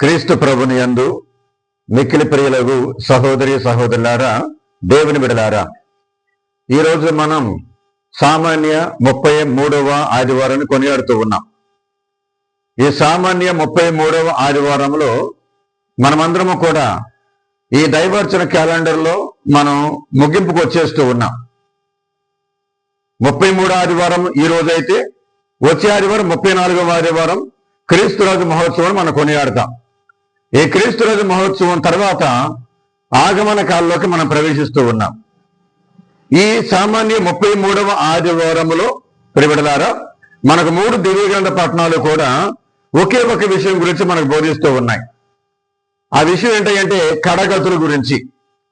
క్రీస్తు ప్రభుని యందు మిక్కిలి ప్రియులకు సహోదరి సహోదరులారా, దేవుని బిడలారా, ఈరోజు మనం సామాన్య 33వ ఆదివారాన్ని కొనియాడుతూ ఉన్నాం. ఈ సామాన్య 33వ ఆదివారంలో మనమందరము కూడా ఈ దైవార్చన క్యాలెండర్లో మనం ముగింపుకు వచ్చేస్తూ ఉన్నాం. 33వ ఆదివారం ఈ రోజైతే వచ్చే ఆదివారం 34వ ఆదివారం క్రీస్తురాజు మహోత్సవం మనం కొనియాడతాం. ఈ క్రీస్తురాజు మహోత్సవం తర్వాత ఆగమన కాలంలోకి మనం ప్రవేశిస్తూ ఉన్నాం. ఈ సామాన్య 33వ ఆదివారములో ప్రియబిడలారా, మనకు 3 దివ్యగ్రంథ పట్టణాలు కూడా ఒకే ఒక విషయం గురించి మనకు బోధిస్తూ ఉన్నాయి. ఆ విషయం ఏంటంటే కడగతుల గురించి.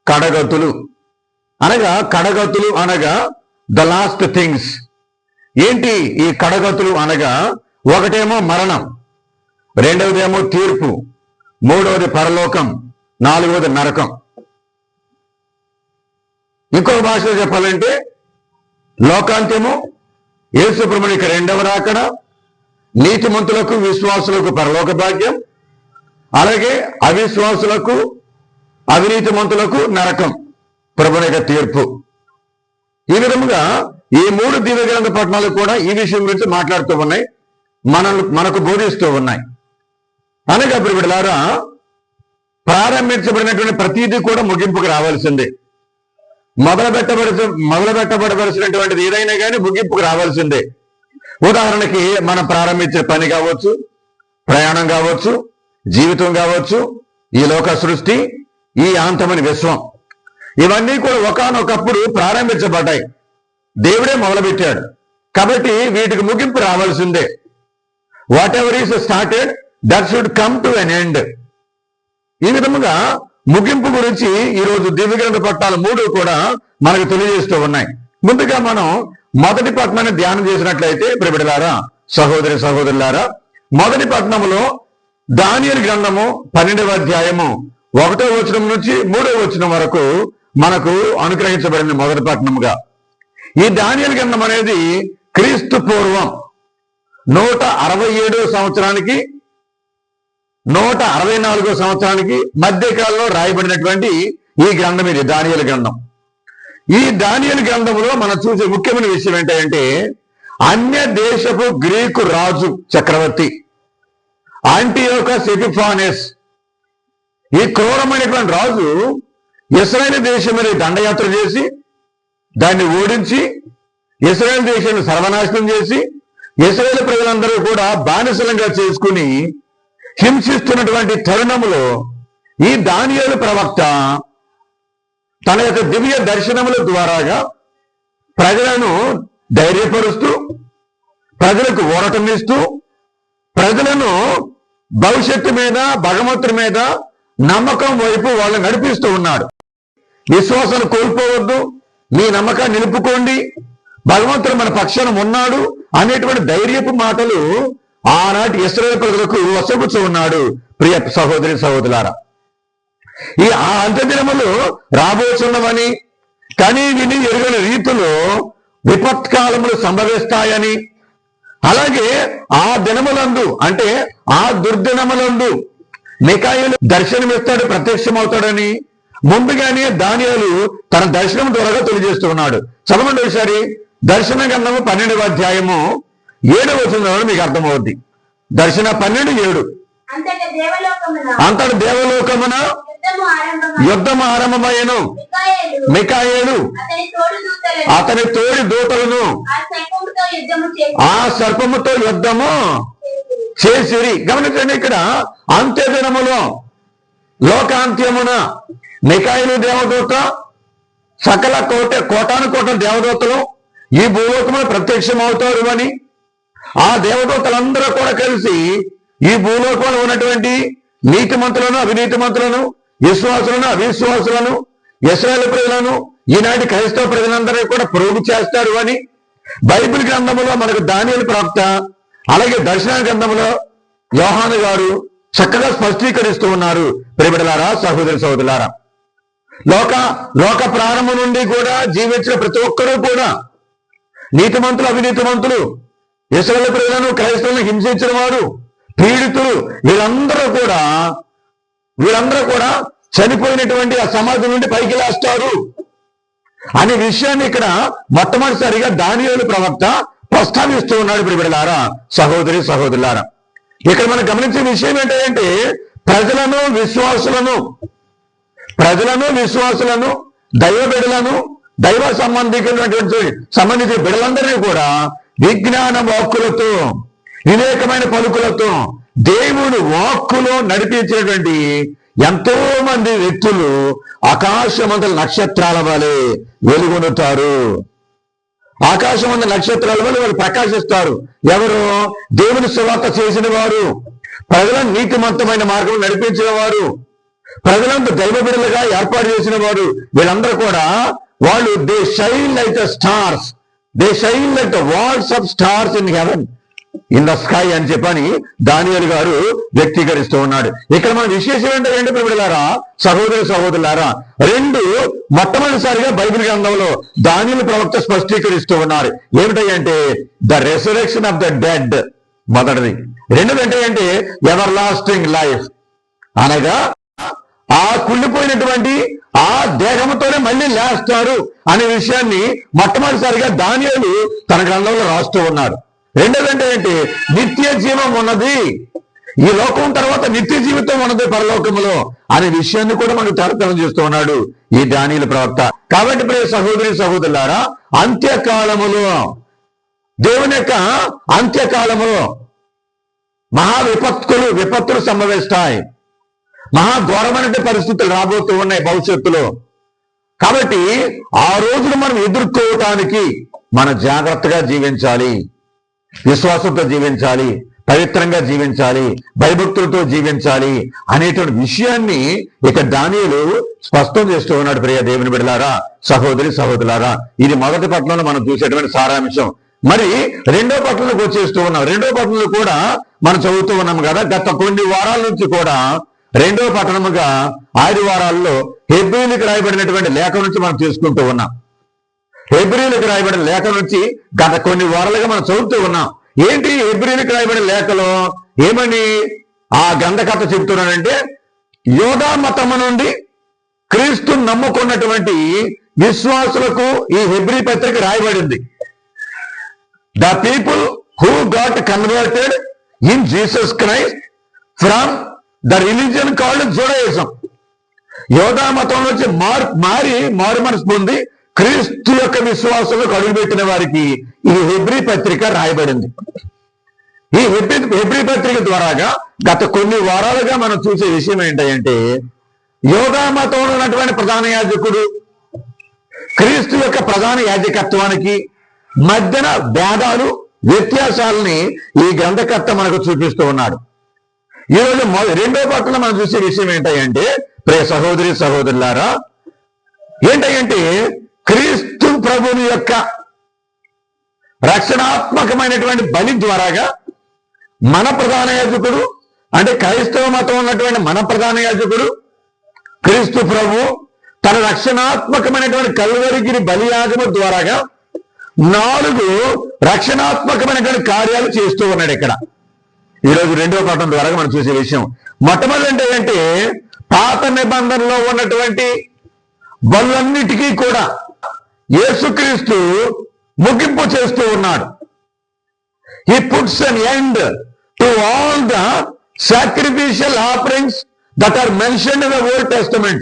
కడగతులు అనగా ద లాస్ట్ థింగ్స్. ఏంటి ఈ కడగతులు అనగా? ఒకటేమో మరణం, రెండవదేమో తీర్పు, మూడవది పరలోకం, నాలుగవది నరకం. ఇంకొక భాషలో చెప్పాలంటే లోకాంత్యము, యేసు ప్రభువునికి రెండవ రాకడ, నీతిమంతులకు విశ్వాసులకు పరలోక భాగ్యం, అలాగే అవిశ్వాసులకు అవినీతిమంతులకు నరకం, ప్రభువుని తీర్పు. ఈ విధముగా ఈ 3 దివ్యగ్రంథ పట్టణాలు కూడా ఈ విషయం గురించి మాట్లాడుతూ ఉన్నాయి, మనకు బోధిస్తూ ఉన్నాయి. అనగా ప్రియబిడ్డలారా, ప్రారంభించబడినటువంటి ప్రతీది కూడా ముగింపుకు రావాల్సిందే. మొదలు పెట్టబడవలసినటువంటిది ఏదైనా కానీ ముగింపుకు రావాల్సిందే. ఉదాహరణకి మనం ప్రారంభించే పని కావచ్చు, ప్రయాణం కావచ్చు, జీవితం కావచ్చు, ఈ లోక సృష్టి, ఈ అంతమని విశ్వం, ఇవన్నీ కూడా ఒకానొకప్పుడు ప్రారంభించబడ్డాయి. దేవుడే మొదలుపెట్టాడు కాబట్టి వీటికి ముగింపు రావాల్సిందే. What ever is started that should come to an end. ఈ విధముగా ముగింపు గురించి ఈరోజు దివ్యగ్రంథ పట్టణాలు 3 కూడా మనకు తెలియజేస్తూ ఉన్నాయి. ముందుగా మనం మొదటి పట్టణాన్ని ధ్యానం చేసినట్లయితే ప్రియబిడ్డలారా, సహోదరి సహోదరులారా, మొదటి పట్టణంలో దానియేలు గ్రంథము 12వ అధ్యాయము 1వ వచనం నుంచి 3వ వచనం వరకు మనకు అనుగ్రహించబడింది మొదటి పట్టణముగా. ఈ దానియేలు గ్రంథం అనేది క్రీస్తు పూర్వం 167వ సంవత్సరానికి 164వ సంవత్సరానికి మధ్యకాలంలో రాయబడినటువంటి ఈ గ్రంథం, ఇది దానియేలు గ్రంథం. ఈ దానియేలు గ్రంథంలో మనం చూసే ముఖ్యమైన విషయం ఏంటంటే అన్య దేశపు గ్రీకు రాజు చక్రవర్తి యాంటియోకస్ ఎపిఫానెస్, ఈ క్రూరమైనటువంటి రాజు ఇశ్రాయేలు దేశం మీద దండయాత్ర చేసి దాన్ని ఓడించి ఇశ్రాయేలు దేశాన్ని సర్వనాశనం చేసి ఇశ్రాయేలు ప్రజలందరూ కూడా బానిసలంగా చేసుకుని హింసిస్తున్నటువంటి తరుణములో ఈ దానియేలు ప్రవక్త తన యొక్క దివ్య దర్శనముల ద్వారాగా ప్రజలను ధైర్యపరుస్తూ, ప్రజలకు ఊరటమిస్తూ, ప్రజలను భవిష్యత్తు మీద, భగవంతుడి మీద నమ్మకం వైపు వాళ్ళని నడిపిస్తూ ఉన్నాడు. విశ్వాసాలు కోల్పోవద్దు, మీ నమ్మకాన్ని నిలుపుకోండి, భగవంతుడు మన పక్షాన ఉన్నాడు అనేటువంటి ధైర్యపు మాటలు ఆనాటి ఇశ్రాయేలు ప్రజలకు వసగుతూ ఉన్నాడు. ప్రియ సహోదరి సహోదరులారా, ఈ అంత్యదినములు రాబోతున్నవని, కానీ విని ఎరుగని రీతిలో విపత్కాలములు సంభవిస్తాయని, అలాగే ఆ దినములందు అంటే ఆ దుర్దినములందు మికాయేలు దర్శనమిస్తాడు, ప్రత్యక్షమవుతాడని ముందుగానే దానియేలు తన దర్శనం ద్వారా తెలియజేస్తూ ఉన్నాడు. చదవండి ఒకసారి దర్శన గ్రంథము 12వ అధ్యాయము 7వ వచనం మీకు అర్థమవుద్ది. దర్శన 12:7. అంతటి దేవలోకమున యుద్ధము ఆరంభమయ్యను, మికాయేలు అతని తోడి దూతలను ఆ సర్పముతో యుద్ధము చేసిరి. గమనించండి, ఇక్కడ అంత్యదినములో లోకాంత్యమున మికాయేలు దేవదూత, సకల కోటాను కోట్ల దేవదూతలు ఈ భూలోకమును ప్రత్యక్షమవుతారు అని, ఆ దేవదూతలందరూ కూడా కలిసి ఈ భూలోకంలో ఉన్నటువంటి నీతిమంతులను, అవినీతిమంతులను, విశ్వాసులను, అవిశ్వాసులను, ఇశ్రాయేలు ప్రజలను, ఈనాటి క్రైస్తవ ప్రజలందరూ కూడా ప్రోగు చేస్తారు అని బైబిల్ గ్రంథములో మనకు దానియేలు ప్రవక్త, అలాగే దర్శన గ్రంథంలో యోహాను గారు చక్కగా స్పష్టీకరిస్తూ ఉన్నారు. ప్రియబిడ్డలారా, సహోదరి సహోదరులారా, లోక ప్రారంభం నుండి కూడా జీవించిన ప్రతి ఒక్కరూ కూడా నీతిమంతులు, అవినీతిమంతులు, ఇశ్రాయేలు ప్రజలను, క్రైస్తవులను హింసించిన వారు, పీడితులు, వీళ్ళందరూ కూడా చనిపోయినటువంటి ఆ సమాధి నుండి పైకి లేస్తారు అనే విషయాన్ని ఇక్కడ మొట్టమొదటిసారిగా దానియేలు ప్రవక్త ప్రస్తావిస్తూ ఉన్నాడు. ప్రియబిడ్డలారా, సహోదరి సహోదరులారా, ఇక్కడ మనం గమనించే విషయం ఏంటంటే ప్రజలను విశ్వాసులను దైవ బిడ్డలను దైవ సంబంధించిన బిడ్డలందరినీ కూడా విజ్ఞాన వాక్కులతో వివేకమైన పలుకులతో దేవుడు వాక్కులో నడిపించేటువంటి ఎంతో మంది వ్యక్తులు ఆకాశమందల నక్షత్రాల వలె వెలుగొనుతారు. ఆకాశమందల నక్షత్రాల వలె వాళ్ళు ప్రకాశిస్తారు. ఎవరు? దేవుని సువార్త చేసిన వారు, ప్రజలను నీతిమంతమైన మార్గం నడిపించిన వారు, ప్రజలంతా దైవ బిడ్డలుగా ఏర్పాటు చేసిన వారు. వీళ్ళందరూ కూడా వాళ్ళు they shine like the stars, they shine like the walls of stars in heaven, in the sky అని చెప్పని దానియేలు గారు వ్యక్తీకరిస్తూ ఉన్నాడు. ఇక్కడ మన విశేషం ఏంటంటే ప్రియబిడ్డలారా, సహోదరులారా, రెండు మొట్టమొదటిసారిగా బైబిల్ గ్రంథంలో దానియేలు ప్రవక్త స్పష్టీకరిస్తూ ఉన్నారు. ఏమిటంటే ద రెసరెక్షన్ ఆఫ్ ద డెడ్ మొదటిది, రెండోది ఏంటంటే ఎవర్ లాస్టింగ్ లైఫ్, అనగా ఆ కుళ్ళిపోయినటువంటి ఆ దేహంతోనే మళ్ళీ లేస్తారు అనే విషయాన్ని మొట్టమొదటిసారిగా దానియేలు తన గ్రంథంలో రాస్తూ ఉన్నాడు. రెండోది ఏంటంటే నిత్య జీవం ఉన్నది, ఈ లోకం తర్వాత నిత్య జీవితం ఉన్నది పరలోకములో అనే విషయాన్ని కూడా మనకు తర్కం చేస్తూ ఉన్నాడు ఈ దానియేలు ప్రవక్త. కాబట్టి ప్రియ సహోదరి సహోదరులారా, అంత్యకాలములో దేవుని యొక్క అంత్యకాలములో విపత్తులు సంభవిస్తాయి, మహాఘోరమైన పరిస్థితులు రాబోతూ ఉన్నాయి భవిష్యత్తులో. కాబట్టి ఆ రోజును మనం ఎదుర్కోవటానికి మన జాగ్రత్తగా జీవించాలి, విశ్వాసంతో జీవించాలి, పవిత్రంగా జీవించాలి, భయభక్తులతో జీవించాలి అనేటువంటి విషయాన్ని ఇక దానియేలు స్పష్టం చేస్తూ ఉన్నాడు. ప్రియ దేవుని బిడ్డలారా, సహోదరి సహోదరులారా, ఇది మొదటి పట్టణంలో మనం చూసేటువంటి సారాంశం. మరి రెండో పట్టణంలోకి వచ్చేస్తూ ఉన్నాం. రెండో పట్టణంలో కూడా మనం చదువుతూ ఉన్నాం కదా. గత కొన్ని వారాల నుంచి కూడా రెండో పట్టణముగా 6 వారాల్లో హెబ్రీయులకు రాయబడినటువంటి లేఖ నుంచి మనం తీసుకుంటూ ఉన్నాం. హెబ్రీయులకు రాయబడిన లేఖ నుంచి గత కొన్ని వారాలుగా మనం చదువుతూ ఉన్నాం. ఏంటి హెబ్రీయులకు రాయబడిన లేఖలో ఏమని ఆ గ్రంథకర్త చెబుతున్నాడంటే, యోధా మతము నుండి క్రీస్తు నమ్ముకున్నటువంటి విశ్వాసులకు ఈ హెబ్రీ పత్రిక రాయబడింది. The people who got converted in Jesus Christ from the religion called Judaism. యోధా మతం నుంచి మారు మనసు పొంది క్రీస్తు యొక్క విశ్వాసంలోకి అడుగుపెట్టిన వారికి ఈ హెబ్రీ పత్రిక రాయబడింది. ఈ హెబ్రీ పత్రిక ద్వారాగా గత కొన్ని వారాలుగా మనం చూసే విషయం ఏంటంటే, యోధా మతంలో ఉన్నటువంటి ప్రధాన యాజకుడు క్రీస్తు యొక్క ప్రధాన యాజకత్వానికి మధ్యన భేదాలు, వ్యత్యాసాలని ఈ గ్రంథకర్త మనకు చూపిస్తూ ఉన్నాడు. ఈరోజు రెండో పట్టణంలో మనం చూసే విషయం ఏంటంటే, ప్రియ సహోదరి సహోదరులారా, ఏంటంటే క్రీస్తు ప్రభుని యొక్క రక్షణాత్మకమైనటువంటి బలి ద్వారాగా మన ప్రధాన యాజకుడు, అంటే క్రైస్తవ మతం ఉన్నటువంటి మన ప్రధాన యాజకుడు క్రీస్తు ప్రభు తన రక్షణాత్మకమైనటువంటి కల్వరిగిరి బలియాగము ద్వారాగా 4 రక్షణాత్మకమైనటువంటి కార్యాలు చేస్తూ ఉన్నాడు. ఇక్కడ ఈరోజు రెండో పాఠం ద్వారా మనం చూసే విషయం మొట్టమొదటి ఏంటంటే, పాత నిబంధనలో ఉన్నటువంటి బలులన్నిటికీ కూడా యేసుక్రీస్తు ముగింపు చేస్తూ ఉన్నాడు. He puts an end to all the sacrificial offerings that are mentioned in the Old Testament.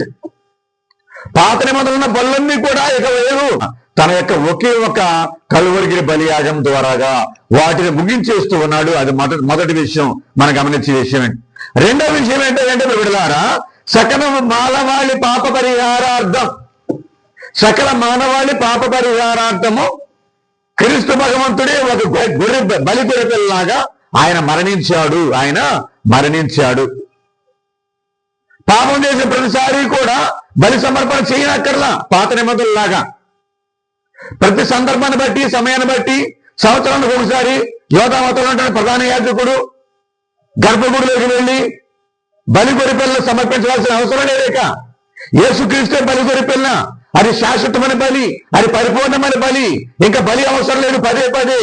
పాత నిబంధనలో ఉన్న బలులన్నీ కూడా ఇక లేవు. తన యొక్క ఒకే ఒక కల్వరిగిరి బలియాగం ద్వారాగా వాటిని ముగించేస్తూ ఉన్నాడు. అది మొదటి విషయం మనం గమనించే విషయం. రెండో విషయం ఏంటంటే విడలారా, సకల మానవాళి పాప పరిహారార్థము క్రీస్తు భగవంతుడే ఒక బలి గొర్రెపిల్లలాగా ఆయన మరణించాడు. పాపం చేసిన ప్రతిసారి కూడా బలి సమర్పణ చేయనక్కర్లా. పాత నిబంధనలాగా ప్రతి సందర్భాన్ని బట్టి, సమయాన్ని బట్టి, సంవత్సరానికి ఒకసారి యోధా మతంలో ప్రధాన యాజకుడు గర్భగుడిలోకి వెళ్ళి బలి గొర్రెపిల్లను సమర్పించవలసిన అవసరం లేక యేసుక్రీస్తే బలి గొర్రెపిల్ల. అది శాశ్వతమైన బలి, అది పరిపూర్ణమైన బలి. ఇంకా బలి అవసరం లేదు. పదే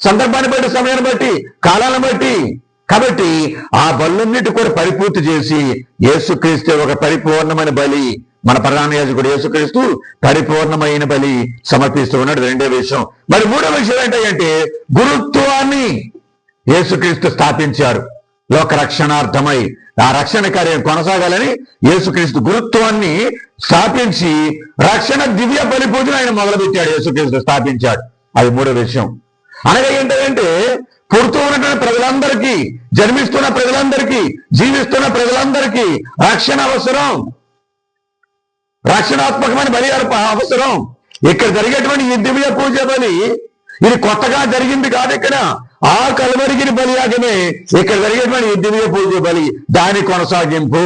సందర్భాన్ని బట్టి, సమయాన్ని బట్టి, కాలాన్ని బట్టి కాబట్టి ఆ బలులన్నిటి కూడా పరిపూర్తి చేసి యేసుక్రీస్తు ఒక పరిపూర్ణమైన బలి, మన ప్రధాన యాజకుడు యేసుక్రీస్తు పరిపూర్ణమైన బలి సమర్పిస్తూ ఉన్నాడు. రెండో విషయం. మరి మూడో విషయం ఏంటంటే గురుత్వాన్ని యేసుక్రీస్తు స్థాపించారు. లోక రక్షణార్థమై ఆ రక్షణ కార్యం కొనసాగాలని యేసుక్రీస్తు గురుత్వాన్ని స్థాపించి రక్షణ దివ్య బలి పూజను ఆయన మొదలుపెట్టాడు. యేసుక్రీస్తు స్థాపించాడు. అది మూడో విషయం. అనగా ఏంటంటే పుడుతూ ఉన్నటువంటి ప్రజలందరికీ, జన్మిస్తున్న ప్రజలందరికీ, జీవిస్తున్న ప్రజలందరికీ రక్షణ అవసరం, రక్షణాత్మకమైన బలి అవసరం. ఇక్కడ జరిగేటువంటి ఈ దివ్య పూజ బలి ఇది కొత్తగా జరిగింది కాదు. ఇక్కడ ఆ కలువరిగిన బలియాగమే ఇక్కడ జరిగేటువంటి ఈ దివ్య పూజ బలి దాని కొనసాగింపు.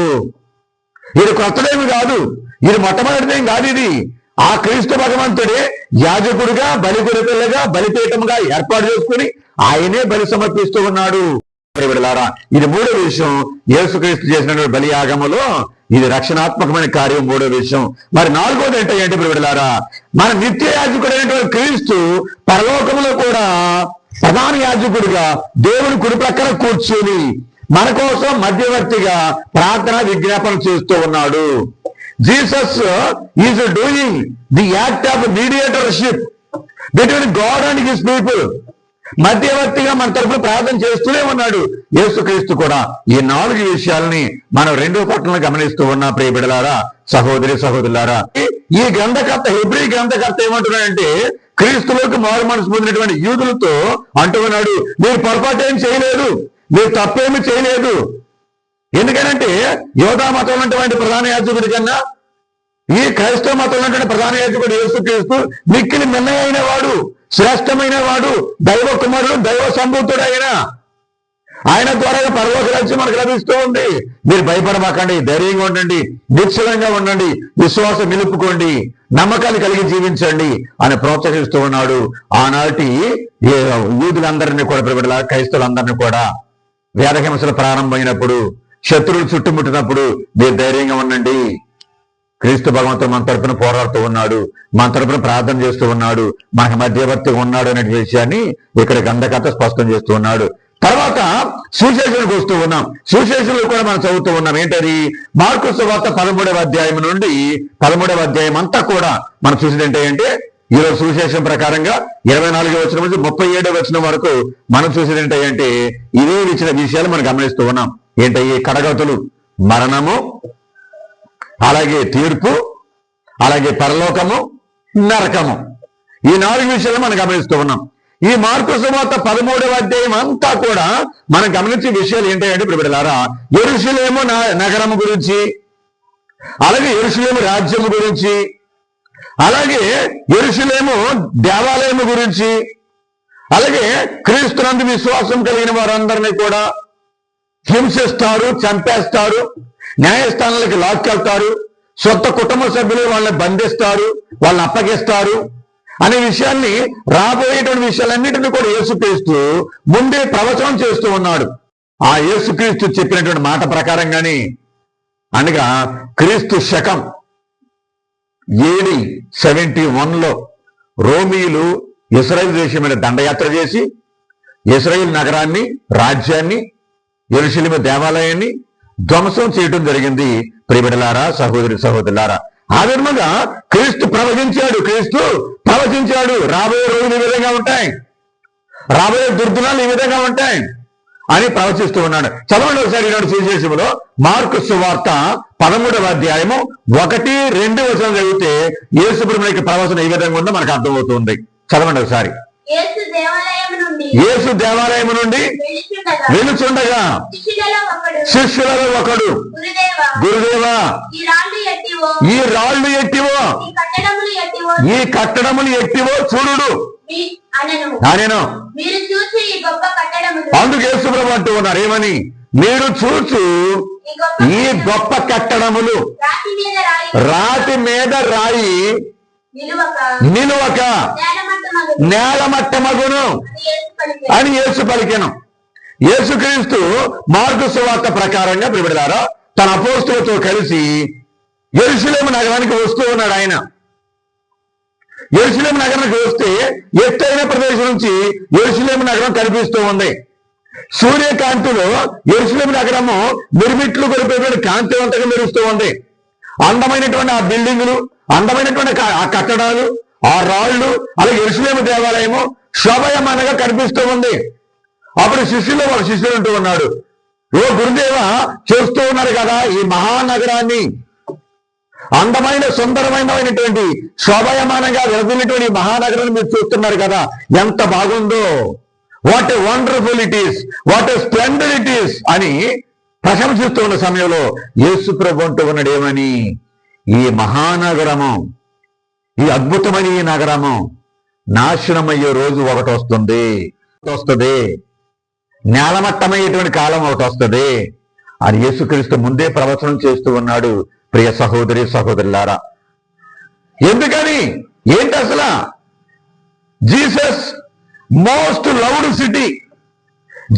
ఇది కొత్తదేమి కాదు, ఇది మొట్టమొదటిదేం కాదు. ఇది ఆ క్రీస్తు భగవంతుడే యాజకుడిగా, బలి గొర్రెపిల్లగా, బలిపీఠంగా ఏర్పాటు చేసుకుని ఆయనే బలి సమర్పిస్తూ ఉన్నాడు. ఇది మూడో విషయం. యేసుక్రీస్తు చేసినటువంటి బలియాగములో ఇది రక్షణాత్మకమైన కార్యం. మూడో విషయం. మరి నాలుగోది ఏంటంటే ప్రియులారా, మన నిత్య యాజకుడైనటువంటి క్రీస్తు పరలోకములో కూడా ప్రధాన యాజకుడిగా దేవుని కుడి ప్రక్కన కూర్చొని మన కోసం మధ్యవర్తిగా ప్రార్థన విజ్ఞాపన చేస్తూ ఉన్నాడు. Jesus is doing the act of mediatorship between God and his people. మధ్యవర్తిగా మన తరఫున ప్రార్థన చేస్తూనే ఉన్నాడు యేసుక్రీస్తు కూడా. ఈ నాలుగు విషయాలని మనం రెండో పట్టణంలో గమనిస్తూ ఉన్నాం. ప్రియ బిడ్డలారా, సహోదరి సహోదరులారా, ఈ గ్రంథకర్త, హెబ్రీ గ్రంథకర్త ఏమంటున్నాడంటే క్రీస్తులోకి మారు మనసు పొందినటువంటి యూదులతో అంటూ ఉన్నాడు, మీరు పొరపాటు ఏం చేయలేదు, మీరు తప్పేమి చేయలేదు. ఎందుకనంటే యోధా మతం ఉన్నటువంటి ప్రధాన యాజకుడి కన్నా ఈ క్రైస్తవ మతం ఉన్నటువంటి ప్రధాన యాజకుడు యేసుక్రీస్తు మిక్కిలి మిన్నయైన వాడు, శ్రేష్టమైన వాడు, దైవ కుమారుడు, దైవ సంభూతుడు ఆయన ద్వారా పరలోక రాజ్యం మనకు లభిస్తూ ఉంది. మీరు భయపడమాకండి, ధైర్యంగా ఉండండి, నిశ్చలంగా ఉండండి, విశ్వాసం నిలుపుకోండి, నమ్మకాన్ని కలిగి జీవించండి అని ప్రోత్సహిస్తూ ఉన్నాడు. ఆనాటి యూదులందరినీ కూడా, ప్రియబిడ్డలారా, క్రైస్తవులందరినీ కూడా వేదహింసలు ప్రారంభమైనప్పుడు, శత్రువులు చుట్టుముట్టినప్పుడు మీరు ధైర్యంగా ఉండండి, క్రీస్తు భగవంతుడు మన తరపున పోరాడుతూ ఉన్నాడు, మన తరపున ప్రార్థన చేస్తూ ఉన్నాడు, మనకు మధ్యవర్తిగా ఉన్నాడు అనే విషయాన్ని ఇక్కడ గ్రంథకర్త స్పష్టం చేస్తూ ఉన్నాడు. తర్వాత సువిశేషానికి వస్తూ ఉన్నాం. సువిశేషంలో కూడా మనం చదువుతూ ఉన్నాం. ఏంటది? మార్కు సువార్త 13వ అధ్యాయం నుండి 13వ అధ్యాయం అంతా కూడా మనం చూసేది ఏంటంటే ఈరోజు సువిశేషం ప్రకారంగా 24వ వచనం నుంచి 37వ వచనం వరకు మనం చూసేది ఏంటంటే ఇవే ఇచ్చిన విషయాలు మనం గమనిస్తూ ఉన్నాం. ఏంటయ్యి? కడగతులు, మరణము, అలాగే తీర్పు, అలాగే పరలోకము, నరకము. ఈ 4 విషయాలు మనం గమనిస్తూ ఉన్నాం. ఈ మార్కు సువార్త 13వ అధ్యాయం అంతా కూడా మనం గమనించే విషయాలు ఏంటంటే ప్రియబిడ్డలారా, యెరూషలేము నగరము గురించి, అలాగే యెరూషలేము రాజ్యము గురించి, అలాగే యెరూషలేము దేవాలయము గురించి, అలాగే క్రీస్తునందు విశ్వాసం కలిగిన వారందరినీ కూడా హింసిస్తారు, చంపేస్తారు, న్యాయస్థానాలకు లాక్కెళ్తారు, సొంత కుటుంబ సభ్యులు వాళ్ళని బంధిస్తారు, వాళ్ళని అప్పగిస్తారు అనే విషయాన్ని, రాబోయేటువంటి విషయాలన్నింటినీ కూడా యేసుక్రీస్తు ముందే ప్రవచనం చేస్తూ ఉన్నాడు. ఆ యేసుక్రీస్తు చెప్పినటువంటి మాట ప్రకారంగానే, అనగా క్రీస్తు శకం AD 71లో రోమీయులు ఇశ్రాయేలు దేశం మీద దండయాత్ర చేసి ఇశ్రాయేలు నగరాన్ని, రాజ్యాన్ని, యెరూషలేము దేవాలయాన్ని ధ్వంసం చేయడం జరిగింది. ప్రియబిడ్డలారా, సహోదరి సహోదరులారా, ఆ విధంగా క్రీస్తు ప్రవచించాడు. రాబోయే రోజులు ఈ విధంగా ఉంటాయి, రాబోయే దుర్దినాలు ఈ విధంగా ఉంటాయి అని ప్రవచిస్తూ ఉన్నాడు. చదవండి ఒకసారి ఈనాడు సువిశేషంలో మార్కు సువార్త 13వ అధ్యాయము 1-2 వచనం చదివితే యేసుప్రభుని యొక్క ప్రవచనం ఈ విధంగా ఉందో మనకు అర్థమవుతుంది. చదవండి ఒకసారి. యేసు దేవాలయము నుండి వెలుచుండగా శిష్యులలో ఒకడు, గురుదేవా, ఈ రాళ్ళు ఎట్టివో, ఈ కట్టడములు ఎట్టివో చూడు నేను. అందుకు యేసుప్రభు అంటూ ఉన్నారు, ఏమని? మీరు చూచు ఈ గొప్ప కట్టడములు రాతి మీద రాయి నిలువక నేలమట్టమగును అని యేసు పలికెను. యేసుక్రీస్తు మార్కు సువార్త ప్రకారంగా ప్రియబిడ్డలారా తన అపోస్తలులతో కలిసి యెరూషలేము నగరానికి వస్తూ ఉన్నాడు. ఆయన యెరూషలేము నగరానికి వస్తే ఎత్తైన ప్రదేశం నుంచి యెరూషలేము నగరం కనిపిస్తూ ఉంది. సూర్యకాంతిలో యెరూషలేము నగరము మిరుమిట్లు కొలిపేటువంటి కాంతివంతంగా మెరుస్తూ ఉంది. అందమైనటువంటి ఆ బిల్డింగులు, అందమైనటువంటి ఆ కట్టడాలు, ఆ రాళ్ళు, అలాగే యెరూషలేము దేవాలయము శోభయమానంగా కనిపిస్తూ ఉంది. అప్పుడు శిష్యులు అంటూ ఉన్నాడు, ఓ గురుదేవ, చూస్తూ ఉన్నారు కదా ఈ మహానగరాన్ని, అందమైన సుందరమైనటువంటి శోభయమానంగా వెలుగున్నటువంటి మహానగరాన్ని మీరు చూస్తున్నారు కదా, ఎంత బాగుందో, what a wonderful it is, what a Splendor it is అని ప్రశంసిస్తూ ఉన్న సమయంలో యేసు ప్రభు అంటూ ఉన్నాడు ఏమని, ఈ మహానగరము, ఈ అద్భుతమైన ఈ నగరము నాశనమయ్యే రోజు ఒకటి వస్తుంది, నేలమట్టమయ్యేటువంటి కాలం ఒకటి వస్తుంది అని యేసుక్రీస్తు ముందే ప్రవచనం చేస్తూ ఉన్నాడు. ప్రియ సహోదరి సహోదరులారా, ఎందుకని, ఏంటి అసలు? Jesus most loved city,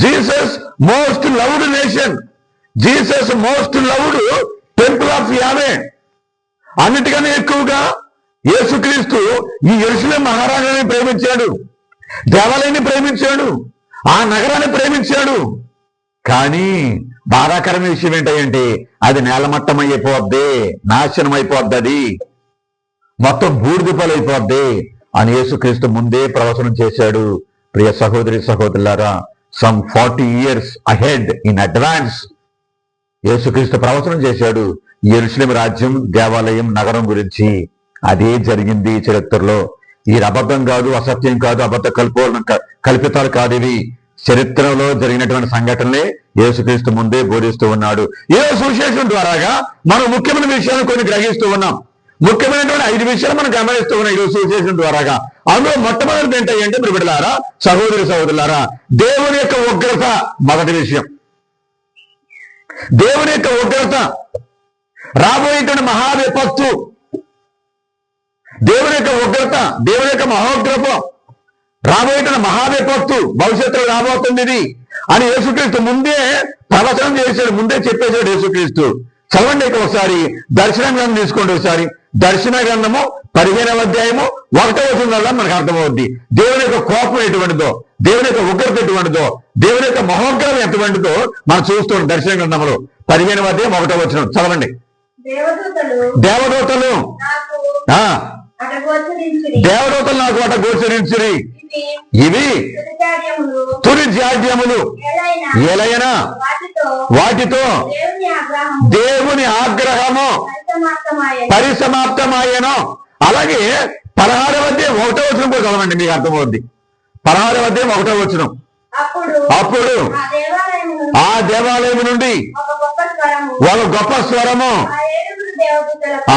Jesus most loved nation, Jesus most loved temple of యావే. అన్నిటికన్నా ఎక్కువగా యేసుక్రీస్తు ఈ యెరూషలేము మహారాజాన్ని ప్రేమించాడు, దేవాలయాన్ని ప్రేమించాడు, ఆ నగరాన్ని ప్రేమించాడు. కానీ బాధాకరమైన విషయం ఏంటంటే అది నేలమట్టం అయిపోద్ది, నాశనం అయిపోద్ది, అది మొత్తం బూడిదపాలైపోద్ది అని యేసుక్రీస్తు ముందే ప్రవచనం చేశాడు. ప్రియ సహోదరి సహోదరులారా, some 40 years ahead in advance యేసుక్రీస్తు ప్రవచనం చేశాడు యెరూషలేము రాజ్యం, దేవాలయం, నగరం గురించి. అదే జరిగింది చరిత్రలో. ఈ అబద్ధం కాదు, అసత్యం కాదు, అబద్ధ కల్పితాలు కాదు, ఇవి చరిత్రలో జరిగినటువంటి సంఘటనలే యేసుక్రీస్తు ముందే బోధిస్తూ ఉన్నాడు. ఏ సువిశేషం ద్వారాగా మనం ముఖ్యమైన విషయాలు కొన్ని గ్రహిస్తూ ఉన్నాం. ముఖ్యమైనటువంటి 5 విషయాలు మనం గమనిస్తూ ఉన్నాం ఈరోజు సువిశేషం ద్వారాగా. అందులో మొట్టమొదటి ఏంటంటే మీరు బిడ్డలారా, సహోదరి సహోదరులారా, దేవుని యొక్క ఉగ్రత. మొదటి విషయం దేవుని యొక్క ఉగ్రత, రాబోయేటువంటి మహావిపత్తు, దేవుని యొక్క ఉగ్రత, దేవుని యొక్క మహోగ్రతం, రాబోయేటువంటి మహావిపత్తు భవిష్యత్తులో రాబోతుంది ఇది అని యేసుక్రీస్తు ముందే ప్రవచనం చేశాడు, ముందే చెప్పేశాడు యేసుక్రీస్తు. చదవండి ఒకసారి దర్శన గ్రంథం తీసుకోండి. ఒకసారి దర్శన గ్రంథము 15వ అధ్యాయము 1వ వచనం మనకు అర్థమవుద్ది. దేవుని యొక్క కోపం ఎటువంటిదో, దేవుని యొక్క ఉగ్రత ఎటువంటిదో, దేవుని యొక్క మహోగ్రతం ఎటువంటిదో మనం చూస్తాం. దర్శన గ్రంథంలో 15వ అధ్యాయం 1వ వచనం చదవండి. దేవదూతలు నాకు అట గోచరించిరి, ఇవి తుది జాడ్యములు, ఎలైనా వాటితో దేవుని ఆగ్రహము పరిసమాప్తమాయను. అలాగే 16వ అధ్యాయం 1వ వచనం కూడా చదవండి, మీకు అర్థమవుద్ది. 16వ అధ్యాయం 1వ వచనం. అప్పుడు ఆ దేవాలయం నుండి ఒక గొప్ప స్వరము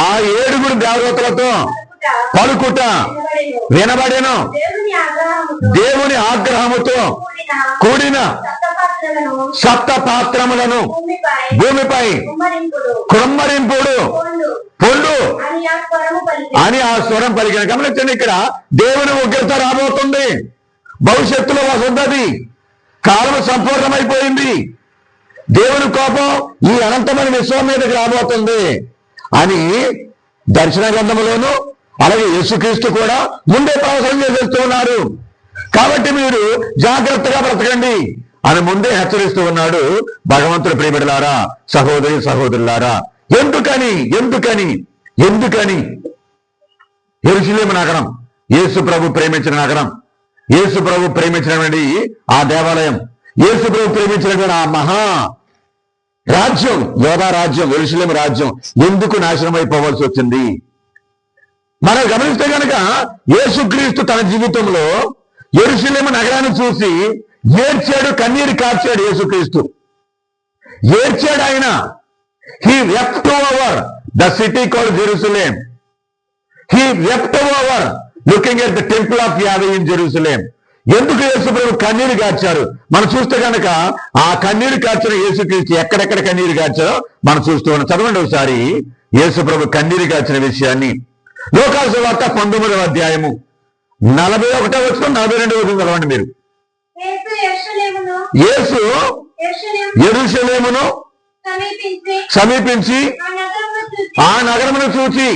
ఆ 7 దేవదూతలతో పలుకుట వినబడెను. దేవుని ఆగ్రహముతో కూడిన సప్త పాత్రములను భూమిపై కుమ్మరింపుడు పొల్లు అని ఆ స్వరం పలికిన. గమనించండి, ఇక్కడ దేవుని ఉగ్రత రాబోతుంది, భవిష్యత్తులో వస్తుంది, కాలం సంపూర్ణమైపోయింది, దేవుని కోపం ఈ అనంతమైన విశ్వం మీదకి రాబోతుంది అని దర్శన గ్రంథంలోను అలాగే యేసుక్రీస్తు కూడా ముందే ప్రవచనం చేసేస్తూ ఉన్నారు. కాబట్టి మీరు జాగ్రత్తగా బ్రతకండి అని ముందే హెచ్చరిస్తూ ఉన్నాడు భగవంతుడు. ప్రియబిడ్డలారా, సహోదరి సహోదరులారా, ఎందుకని ఎందుకని ఎందుకని యెరూషలేము నగరం యేసు ప్రభు ప్రేమించిన నగరం, యేసు ప్రభు ప్రేమించినటువంటి ఆ దేవాలయం, యేసు ప్రభు ప్రేమించినటువంటి ఆ మహా రాజ్యం, యోధా రాజ్యం, యెరూషలేము రాజ్యం ఎందుకు నాశనం అయిపోవాల్సి వచ్చింది? మనం గమనిస్తే కనుక యేసుక్రీస్తు తన జీవితంలో యెరూషలేము నగరాన్ని చూసి ఏడ్చాడు, కన్నీరు కార్చాడు. యేసుక్రీస్తు ఏడ్చాడు. ఆయన he wept over the city called Jerusalem. He wept over looking at the temple of యావే ఇన్ జెరూసలేం. ఎందుకు యేసు ప్రభు కన్నీరు కార్చారు? మనం చూస్తే కనుక ఆ కన్నీరు కార్చిన యేసుక్రీస్తు ఎక్కడెక్కడ కన్నీరు కార్చారో మనం చూస్తూ ఉన్నాం. చదవండి ఒకసారి యేసు ప్రభు కన్నీరు కార్చిన విషయాన్ని. లోకాసు సువార్త 19వ అధ్యాయము 41వ వచనం 42వ వచనం చదవండి మీరు. యేసు యెరూషలేమును సమీపించి ఆ నగరమును చూచి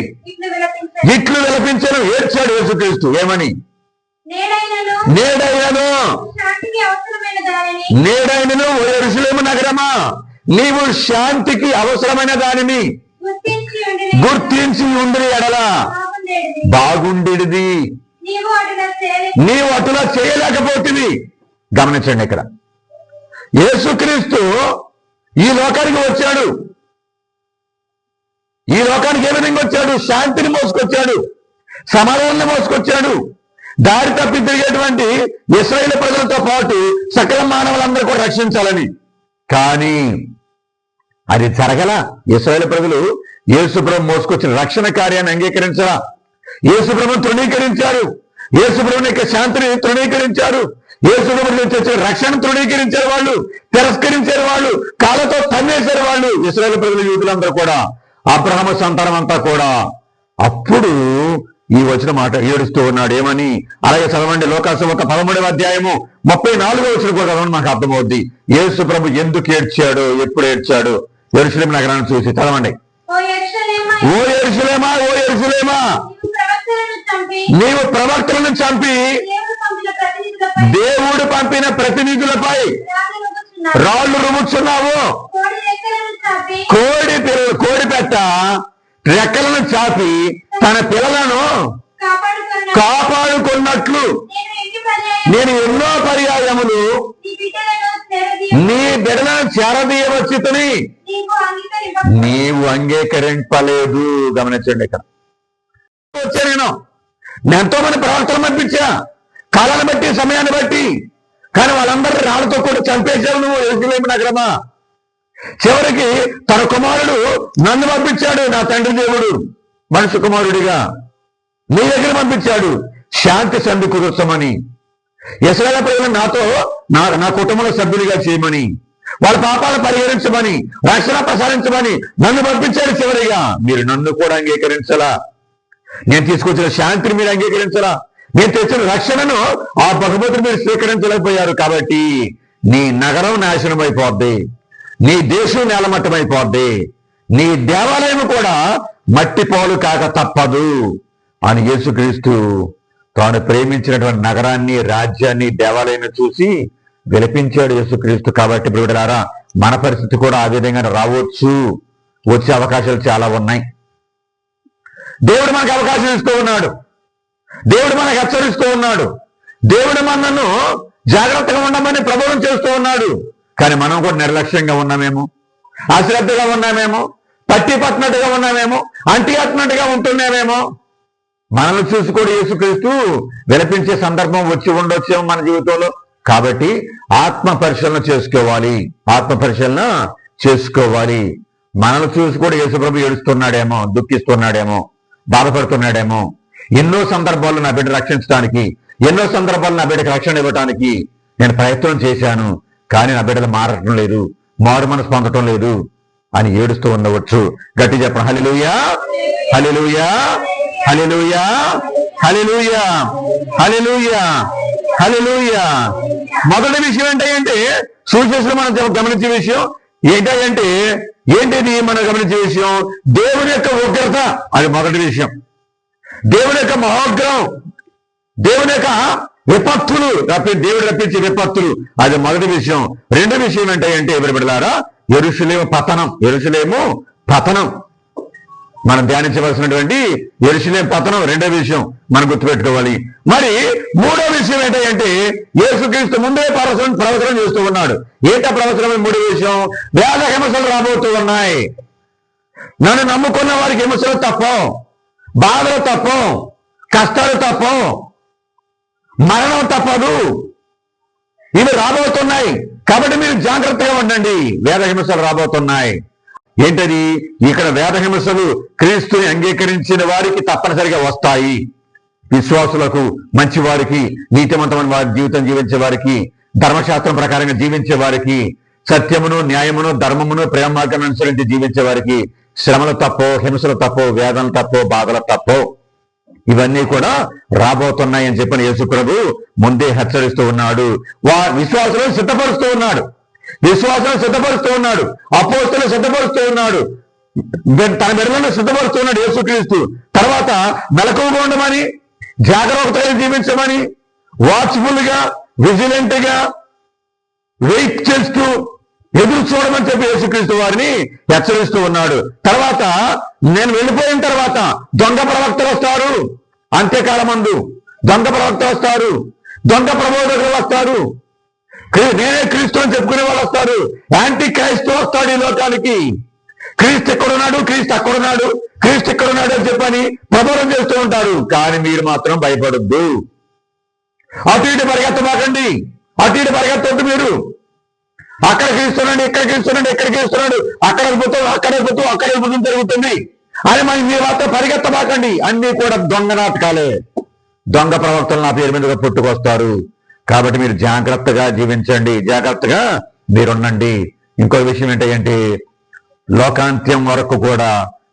ఇట్లు విలపించను, ఏడ్చాడు యేసుక్రీస్తు. ఏమని? నేడైనను నేడైనను ఓ యెరూషలేము నగరమా, నీవు శాంతికి అవసరమైన దానిని గుర్తించి ఉండిన ఎడల బాగుండేది. నీవు అటులా చేయలేకపోతుంది. గమనించండి, ఇక్కడ యేసుక్రీస్తు ఈ లోకానికి వచ్చాడు. ఈ లోకానికి ఏ విధంగా వచ్చాడు? శాంతిని మోసుకొచ్చాడు, సమాధానాన్ని మోసుకొచ్చాడు. దారి తప్పి తిరిగేటువంటి ఇశ్రాయేలు ప్రజలతో పాటు సకల మానవులందరూ కూడా రక్షించాలని. కానీ అది జరగల. ఇశ్రాయేలు ప్రజలు యేసుప్రభు మోసుకొచ్చిన రక్షణ కార్యాన్ని అంగీకరించరా? యేసుప్రభుని తృణీకరించారు. యేసుప్రభుని యొక్క శాంతిని తృణీకరించారు. యేసుప్రభు నుంచి వచ్చిన రక్షణ తృణీకరించారు. వాళ్ళు తిరస్కరించారు. వాళ్ళు కాళ్ళతో తన్నేశారు. వాళ్ళు ఇశ్రాయేలు ప్రజలు, యూదులందరూ కూడా, అబ్రహాము సంతానం అంతా కూడా. అప్పుడు ఈ వచ్చిన మాట ఏడుస్తూ ఉన్నాడు. ఏమని? అలాగే చదవండి, లోకాసువార్త 13వ అధ్యాయము 34వ వచనం కూడా చదవండి, మాకు అర్థమవుద్ది యేసు ప్రభు ఎందుకు ఏడ్చాడు, ఎప్పుడు ఏడ్చాడు. యెరూషలేము నగరాన్ని చూసి చదవండి. ఓ యెరూషలేమా, ఓ యెరూషలేమా, నీవు ప్రవక్తలను చంపి దేవుడు పంపిన ప్రతినిధులపై రాళ్లు రుముచున్నావు. కోడి పెట్ట రెక్కలను చాపి తన పిల్లలను కాపాడుకున్నట్లు నేను ఎన్నో పర్యాయములు నీ బిడ్డలను చేరదీయవచ్చుతని నీవు అంగీకరింపలేదు. గమనించండి, ఇక్కడ వచ్చా నేను ఎంతో మంది ప్రవర్తన పంపించా, కాలాన్ని బట్టి, సమయాన్ని బట్టి. కానీ వాళ్ళందరూ రాళ్ళతో కూడా చంపేశావు నువ్వు, యెరూషలేము నగరమా. చివరికి తన కుమారుడు నన్ను పంపించాడు, నా తండ్రి దేవుడు మనుషు కుమారుడిగా నీ దగ్గర పంపించాడు, శాంతి సంధి కుదుర్చమని, ఇశ్రాయేలు ప్రజలను నాతో నా కుటుంబంలో సభ్యులుగా చేయమని, వాళ్ళ పాపాలను పరిహరించమని, రక్షణ ప్రసాదించమని నన్ను పంపించాడు. చివరిగా మీరు నన్ను కూడా అంగీకరించలా. నేను తీసుకొచ్చిన శాంతిని మీరు అంగీకరించలా. నేను తెచ్చిన రక్షణను, ఆ బహుమతిని మీరు స్వీకరించలేకపోయారు. కాబట్టి నీ నగరం నాశనం అయిపోద్ది, నీ దేశం నేలమట్టమైపోద్ది, నీ దేవాలయం కూడా మట్టి పాలు కాక తప్పదు అని యేసుక్రీస్తు తాను ప్రేమించినటువంటి నగరాన్ని, రాజ్యాన్ని, దేవాలయాన్ని చూసి విలపించాడు యేసుక్రీస్తు. కాబట్టి ప్రియులారా, మన పరిస్థితి కూడా ఆ విధంగా రావచ్చు, వచ్చే అవకాశాలు చాలా ఉన్నాయి. దేవుడు మనకు అవకాశం ఇస్తూ ఉన్నాడు, దేవుడు మనకు హెచ్చరిస్తూ ఉన్నాడు, దేవుడు మనను జాగ్రత్తగా ఉండమని ప్రబోధం చేస్తూ ఉన్నాడు. కానీ మనం కూడా నిర్లక్ష్యంగా ఉన్నామేమో, అశ్రద్ధగా ఉన్నామేమో, పట్టి పట్టినట్టుగా ఉన్నామేమో, అంటిగట్టినట్టుగా ఉంటున్నామేమో. మనల్ని చూసి కూడా యేసుక్రీస్తు విలపించే సందర్భం వచ్చి ఉండొచ్చేమో మన జీవితంలో. కాబట్టి ఆత్మ పరిశీలన చేసుకోవాలి, ఆత్మ పరిశీలన చేసుకోవాలి. మనల్ని చూసి కూడా యేసుప్రభు ఏడుస్తున్నాడేమో, దుఃఖిస్తున్నాడేమో, బాధపడుతున్నాడేమో. ఎన్నో సందర్భాల్లో నా బిడ్డ రక్షించడానికి, ఎన్నో సందర్భాల్లో నా బిడ్డకి రక్షణ ఇవ్వడానికి నేను ప్రయత్నం చేశాను, కానీ నా బిడ్డలు మారటం లేదు, మారు మనసు పొందటం లేదు అని ఏడుస్తూ ఉండవచ్చు. గట్టి చెప్పండి, హల్లెలూయా, హల్లెలూయా, హల్లెలూయా, హల్లెలూయా, హల్లెలూయా, హల్లెలూయా. మొదటి విషయం ఏంటంటే, సువిశేషంలో మనం గమనించే విషయం ఏంటంటే, ఏంటిది మనం గమనించే విషయం? దేవుని యొక్క ఉగ్రత, అది మొదటి విషయం. దేవుని యొక్క మహోగ్రం, దేవుని యొక్క విపత్తులు, దేవుడు రప్పించే విపత్తులు, అది మొదటి విషయం. రెండో విషయం ఏంటంటే, ఎవరి బిడ్డలారా, యెరూషలేము పతనం. యెరూషలేము పతనం మనం ధ్యానించవలసినటువంటి యెరూషలేము పతనం రెండో విషయం మనం గుర్తుపెట్టుకోవాలి. మరి మూడో విషయం ఏంటంటే, యేసుక్రీస్తు ముందే ప్రవచనం చేస్తూ ఉన్నాడు. ఏంటో ప్రవచనం? మూడో విషయం, వేద హింసలు రాబోతూ ఉన్నాయి. నన్ను నమ్ముకున్న వారికి హింసలు తప్పం, బాధలు తప్పం, కష్టాలు తప్పం, మరణం తప్పదు. ఇవి రాబోతున్నాయి. కాబట్టి మీరు జాగ్రత్తగా ఉండండి, వేద హింసలు రాబోతున్నాయి. ఏంటది? ఇక్కడ వేద హింసలు క్రీస్తుని అంగీకరించిన వారికి తప్పనిసరిగా వస్తాయి. విశ్వాసులకు, మంచి వారికి, నీతిమంతమైన వారి జీవితం జీవించే వారికి, ధర్మశాస్త్రం ప్రకారంగా జీవించే వారికి, సత్యమును, న్యాయమును, ధర్మమును, ప్రేమ మార్గాన్ని అనుసరించి జీవించే వారికి శ్రమలు తప్పో, హింసలు తప్పో, వేదనలు తప్పో, బాధలు తప్పో, ఇవన్నీ కూడా రాబోతున్నాయి అని చెప్పిన యేసు ప్రభు ముందే హెచ్చరిస్తూ ఉన్నాడు. విశ్వాసులను సిద్ధపరుస్తూ ఉన్నాడు, విశ్వాసులను సిద్ధపరుస్తూ ఉన్నాడు, అపోస్తలులను సిద్ధపరుస్తూ ఉన్నాడు, తన బిడ్డలను సిద్ధపరుస్తూ ఉన్నాడు యేసుక్రీస్తు. తర్వాత మెలకువగా ఉండమని, జాగ్రత్తగా జీవించమని, వాచ్ఫుల్ గా, విజిలెంట్ గా, వెయిట్ చేస్తూ ఎదురు చూడమని చెప్పి యేసుక్రీస్తు వారిని హెచ్చరిస్తూ ఉన్నాడు. తర్వాత నేను వెళ్ళిపోయిన తర్వాత దొంగ ప్రవక్తలు వస్తారు, అంత్యకాలమందు దొంగ ప్రవక్తలు వస్తారు, దొంగ ప్రబోధకులు వస్తారు, నేనే క్రీస్తు అని చెప్పుకునే వాళ్ళు వస్తారు, యాంటీ క్రైస్తు వస్తాడు ఈ లోకానికి. క్రీస్తు ఎక్కడున్నాడు, క్రీస్తు అక్కడున్నాడు, క్రీస్తు ఎక్కడున్నాడు అని చెప్పని ప్రబోధం చేస్తూ ఉంటారు. కానీ మీరు మాత్రం భయపడొద్దు, అటు ఇటు పరిగెత్తమాకండి, అటు ఇటు పరిగెత్తొద్దు. మీరు అక్కడ క్రీస్తున్నాడు, ఇక్కడ క్రీస్తున్నాడు, ఎక్కడ క్రీస్తున్నాడు, అక్కడ అద్భుతం, అక్కడ అద్భుతం, అక్కడ అద్భుతం జరుగుతుంది అని మరి మీరు మాత్రం పరిగెత్తమాకండి. అన్ని కూడా దొంగ నాటకాలే. దొంగ ప్రవక్తలు నా పేరు మీదుగా పుట్టుకొస్తారు. కాబట్టి మీరు జాగ్రత్తగా జీవించండి, జాగ్రత్తగా మీరుండండి. ఇంకో విషయం ఏంటంటే లోకాంత్యం వరకు కూడా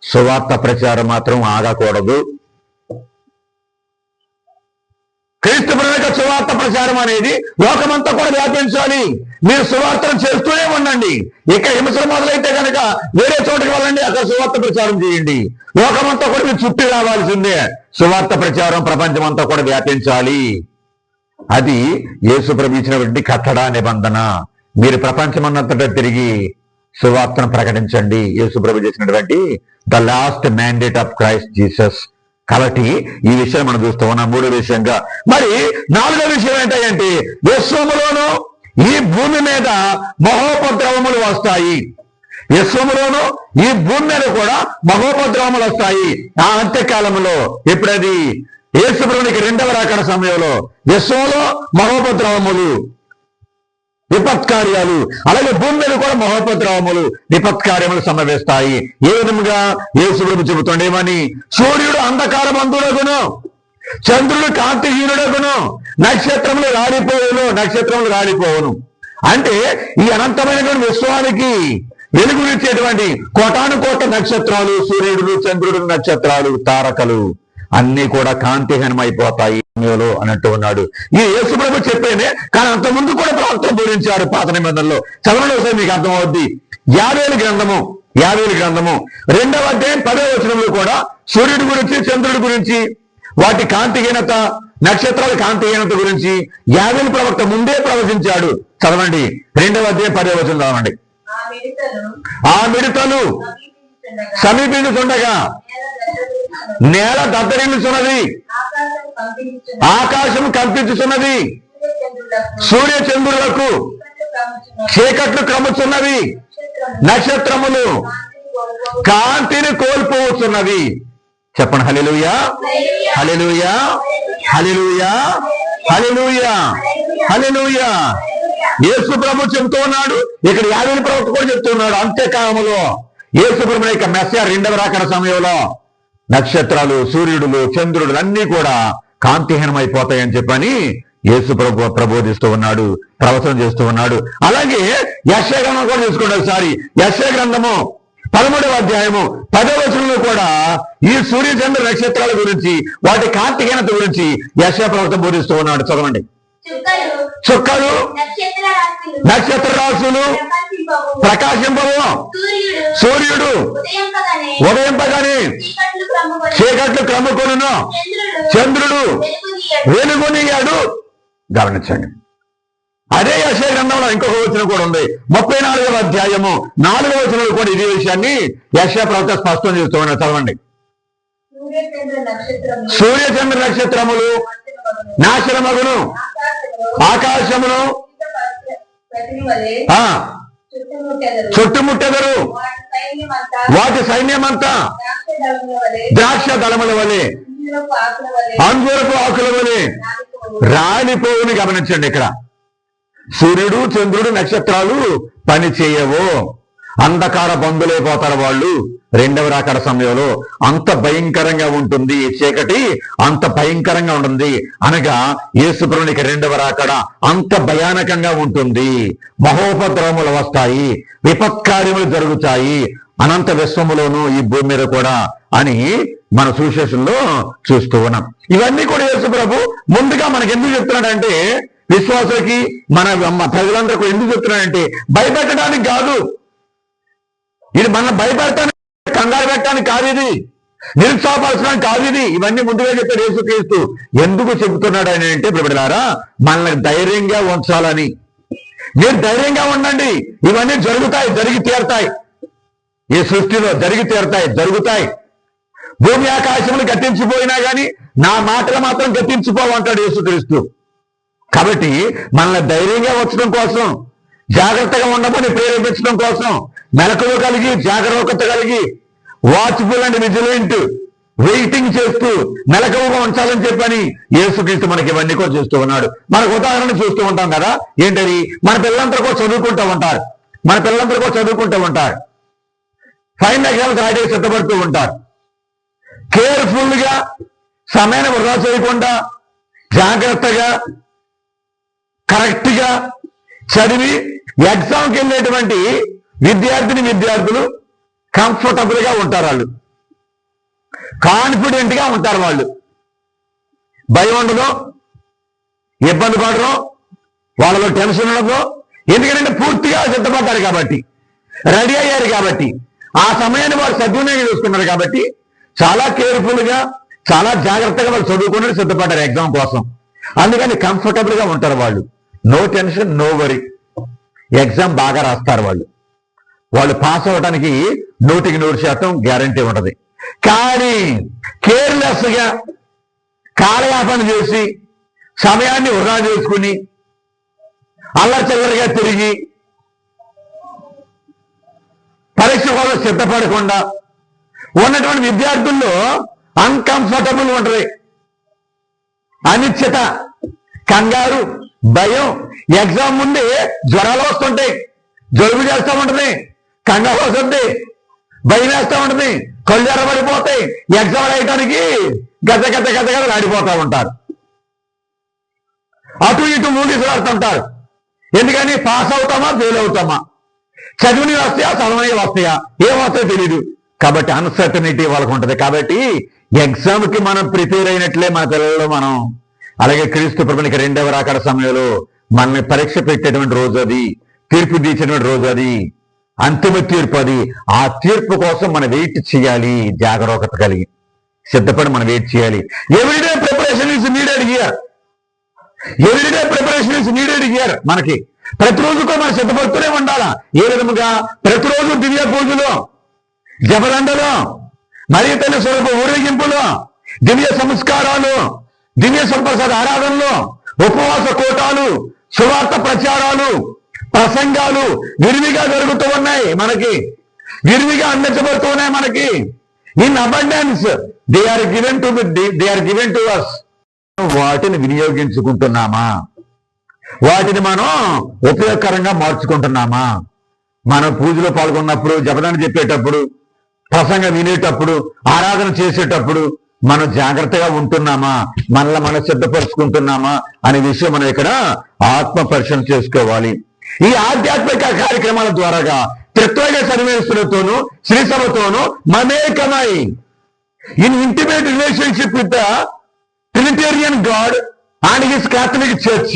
సువార్త ప్రచారం మాత్రం ఆగకూడదు. క్రీస్తు ప్రణాళిక సువార్త ప్రచారం అనేది లోకమంతా కూడా వ్యాపించాలి. మీరు సువార్తను చేస్తూనే ఉండండి. ఇక్కడ హింసలు మొదలైతే కనుక వేరే చోటుకి వెళ్ళండి, అక్కడ సువార్త ప్రచారం చేయండి. లోకమంతా కూడా మీరు చుట్టూ రావాల్సిందే. సువార్త ప్రచారం ప్రపంచం అంతా కూడా వ్యాపించాలి. అది యేసు ప్రభు ఇచ్చినటువంటి కట్టడా నిబంధన. మీరు ప్రపంచమంతటా తిరిగి సువార్తను ప్రకటించండి. యేసు ప్రభు చేసినటువంటి the last mandate of Christ Jesus. కాబట్టి ఈ విషయం మనం చూస్తూ ఉన్నాం. మూడో విషయంగా మరి నాలుగో విషయం ఏంటంటే విశ్వములోను ఈ భూమి మీద మహోపద్రవములు వస్తాయి. విశ్వములోను ఈ భూమి మీద కూడా మహోపద్రవములు వస్తాయి. ఆ అంత్యకాలంలో ఎప్పుడది యేసు ప్రభువునికి రెండవ రాకడ సమయంలో విశ్వంలో మహోపద్రవములు, విపత్కార్యాలు, అలాగే భూమి మీద కూడా మహోపద్రవములు, విపత్కార్యములు సంభవిస్తాయి. ఏ విధంగా యేసు ప్రభు చెబుతుండేమని, సూర్యుడు అంధకారమందుడగును, చంద్రుడు కాంతిహీనుడగును, నక్షత్రములు రాలిపోవును. అంటే ఈ అనంతమైనటువంటి విశ్వానికి వెలుగునిచ్చేటువంటి కోటాను కోట్ల నక్షత్రాలు, సూర్యుడు, చంద్రుడు, నక్షత్రాలు, తారకలు అన్ని కూడా కాంతిహీనమైపోతాయి అన్నట్టు ఉన్నాడు. ఈ యేసు ప్రభు చెప్పేనే, కానీ అంత ముందు కూడా ప్రవక్తలు బోధించారు పాత నిబంధనలో. చదవడంలో ఒకసారి మీకు అర్థమవుద్ది. యావేలు గ్రంథము 2వ అధ్యాయం 10వ వచనంలో కూడా సూర్యుడి గురించి, చంద్రుడి గురించి, వాటి కాంతిహీనత, నక్షత్రాల కాంతిహీనత గురించి యావేలు ప్రవక్త ముందే ప్రవచించాడు. చదవండి, 2వ అధ్యాయం 10వ వచనం చదవండి. ఆ మిడతలు సమీపించుచుండగా నేల దద్దరిల్లుచున్నది, ఆకాశం కంపించుచున్నది, సూర్య చంద్రులకు చీకట్లు క్రముచున్నవి, నక్షత్రములు కాంతిని కోల్పోవచ్చున్నవి. చెప్పండి హల్లెలూయా, హల్లెలూయా, హల్లెలూయా, హల్లెలూయా, హల్లెలూయా. యేసు ప్రభు చెబుతూ ఉన్నాడు, ఇక్కడ యావేలు ప్రవక్త కూడా చెప్తున్నాడు. అంత్యకాలములో యేసు ప్రభు యొక్క మెస్సీయ రెండవ రాకడ సమయంలో నక్షత్రాలు, సూర్యుడులు, చంద్రుడు అన్ని కూడా కాంతిహీనమైపోతాయని చెప్పని యేసు ప్రభు ప్రబోధిస్తూ ఉన్నాడు, ప్రవచనం చేస్తూ ఉన్నాడు. అలాగే యెషయా గ్రంథం కూడా చూసుకోండి ఒకసారి. యెషయా గ్రంథము 13వ అధ్యాయము 10వ వచనంలో కూడా ఈ సూర్య చంద్ర నక్షత్రాల గురించి, వాటి కాంతిహీనత గురించి యెషయా ప్రవక్త బోధిస్తూ ఉన్నాడు. చదవండి. చుక్కలు, నక్షత్ర రాశులు ప్రకాశింపవు, సూర్యుడు ఉదయింపగానే చీకట్లు క్రమ్ముకొనును, చంద్రుడు వెలుగునియాడు. గమనించండి, అదే యెషయా గ్రంథంలో ఇంకొక వచనం కూడా ఉంది. 34వ అధ్యాయము 4వ వచనంలో కూడా ఇదే విషయాన్ని యెషయా ప్రవక్త స్పష్టం చేస్తూ ఉన్నాడు. చదవండి. సూర్య చంద్ర నక్షత్రములు నాశనమగును, ఆకాశమును చుట్టుముట్టెదరు, వాటి సైన్యమంతా ద్రాక్ష దళముల వలె, అంజూరపు ఆకుల వలె రాలిపోవుని. గమనించండి, ఇక్కడ సూర్యుడు, చంద్రుడు, నక్షత్రాలు పని చేయవు, అంధకార బంధులైపోతారు వాళ్ళు. రెండవ రాకడ సమయంలో అంత భయంకరంగా ఉంటుంది చీకటి, అంత భయంకరంగా ఉంటుంది. అనగా యేసు ప్రభువునికి రెండవ రాకడ అంత భయానకంగా ఉంటుంది. మహోపద్రవములు వస్తాయి, విపత్కార్యములు జరుగుతాయి అనంత విశ్వములోను, ఈ భూమి మీద కూడా అని మన సువిశేషంలో చూస్తూ ఉన్నాం. ఇవన్నీ కూడా యేసు ప్రభు ముందుగా మనకి ఎందుకు చెప్తున్నాడంటే, విశ్వాసులకి, మన ప్రజలందరికీ ఎందుకు చెప్తున్నాడంటే భయపెట్టడానికి కాదు. ఇది మన భయపెడతానికి, కంగారు పెట్టడానికి కాదు, ఇది నిరుత్సాహపరచడానికి కాదు. ఇది ఇవన్నీ ముందుగా చెప్పాడు యేసుక్రీస్తు. ఎందుకు చెబుతున్నాడు అని అంటే, బిడ్డలారా, మనల్ని ధైర్యంగా ఉంచాలని, మీరు ధైర్యంగా ఉండండి, ఇవన్నీ జరుగుతాయి, జరిగి తీరుతాయి. ఈ సృష్టిలో జరిగి తీరుతాయి, జరుగుతాయి. భూమి ఆకాశములు గతించిపోయినా కానీ నా మాటలు మాత్రం గతించిపోవంటాడు యేసుక్రీస్తు. కాబట్టి మనల్ని ధైర్యంగా వచ్చడం కోసం, జాగ్రత్తగా ఉండమని ప్రేరేపించడం కోసం, మెలకువ కలిగి జాగరూకత కలిగి వాచ్ఫుల్ అండ్ విజిలెంట్ వెయిటింగ్ చేస్తూ మెలకువగా ఉంచాలని చెప్పని యేసుక్రీస్తు మనకి ఇవన్నీ కూడా చేస్తూ ఉన్నాడు. మనకు ఉదాహరణ చూస్తూ ఉంటాం కదా, ఏంటది? మన పిల్లలందరూ కూడా చదువుకుంటూ ఉంటారు. ఫైనల్ ఎగ్జామ్స్ రాయడానికి సిద్ధపడుతూ ఉంటారు. కేర్ఫుల్ గా సమయాన్ని వృధా చేయకుండా జాగ్రత్తగా కరెక్ట్ గా చదివి ఎగ్జామ్కి వెళ్ళేటువంటి విద్యార్థులు కంఫర్టబుల్ గా ఉంటారు. వాళ్ళు కాన్ఫిడెంట్ గా ఉంటారు. వాళ్ళు భయం ఉండదు, ఇబ్బంది పడరు, వాళ్ళలో టెన్షన్ ఉండదు. ఎందుకంటే పూర్తిగా సిద్ధపడ్డారు కాబట్టి, రెడీ అయ్యారు కాబట్టి, ఆ సమయాన్ని వారు సద్వినియోగం చేసుకున్నారు కాబట్టి చాలా కేర్ఫుల్ గా చాలా జాగ్రత్తగా వాళ్ళు చదువుకుని సిద్ధపడ్డారు ఎగ్జామ్ కోసం. అందుకని కంఫర్టబుల్ గా ఉంటారు వాళ్ళు. No tension, no worry. Exam బాగా రాస్తారు వాళ్ళు పాస్ అవ్వడానికి 100% గ్యారంటీ ఉంటది. కానీ కేర్లెస్ గా కాలయాపన చేసి సమయాన్ని వృధా చేసుకుని అల్లచిల్లరగా తిరిగి పరీక్ష కోసం సిద్ధపడకుండా ఉన్నటువంటి విద్యార్థుల్లో అన్కంఫర్టబుల్ ఉంటుంది. అనిశ్చిత, కంగారు, భయం. ఎగ్జామ్ ముందే జ్వరాలు వస్తుంటాయి, జలుబు చేస్తూ ఉంటుంది, కంగారు వస్తుంది, భయం వేస్తూ ఉంటుంది, కళ్ళు ఎర్రబడిపోతాయి. ఎగ్జామ్ రాయటానికి గత ఆడిపోతూ ఉంటారు. అటు ఇటు మూడీసులు ఆడుతుంటారు. ఎందుకని? పాస్ అవుతామా, ఫెయిల్ అవుతామా, చదివినవి వస్తాయా, చదవనివి వస్తాయా, ఏమవుతాయో తెలీదు. కాబట్టి అన్సర్టనిటీ వాళ్ళకు ఉంటుంది. కాబట్టి ఎగ్జామ్కి మనం ప్రిపేర్ అయినట్లే మన పిల్లల్లో మనం, అలాగే క్రీస్తు ప్రభువునికి రెండవ రాకడ సమయంలో మనల్ని పరీక్ష పెట్టేటువంటి రోజు అది, తీర్పు తీసేటువంటి రోజు అది, అంతిమ తీర్పు అది. ఆ తీర్పు కోసం మనం వెయిట్ చేయాలి, జాగరూకత కలిగి సిద్ధపడి మనం వెయిట్ చేయాలి. Everyday preparation is needed here. మనకి ప్రతిరోజు కూడా మనం సిద్ధపడుతూనే ఉండాలా. ఏ విధముగా? ప్రతిరోజు దివ్య పూజలో, జపదండలో, మరియు తల్లి స్వరూప ఊరేగింపులో, దివ్య సంస్కారాలు, దివ్య సంప్రసాద ఆరాధనలో, ఉపవాస కూటాలు, సువార్త ప్రచారాలు, ప్రసంగాలు విరివిగా జరుగుతూ ఉన్నాయి. మనకి విరివిగా అందించబడుతూ ఉన్నాయి. మనకి in abundance they are given to us. వాటిని వినియోగించుకుంటున్నామా? వాటిని మనం ఉపయోగకరంగా మార్చుకుంటున్నామా? మనం పూజలో పాల్గొన్నప్పుడు, జపదాన్ని చెప్పేటప్పుడు, ప్రసంగం వినేటప్పుడు, ఆరాధన చేసేటప్పుడు మనం జాగ్రత్తగా ఉంటున్నామా? మనల్ని మనం సిద్ధపరుచుకుంటున్నామా అనే విషయం మనం ఇక్కడ ఆత్మ పరిశీలన చేసుకోవాలి. ఈ ఆధ్యాత్మిక కార్యక్రమాల ద్వారాగా త్రిత్వైక సన్నివేశులతోనూ శ్రీసభతోనూ మమేకమై in intimate relationship with the Trinitarian God and his Catholic church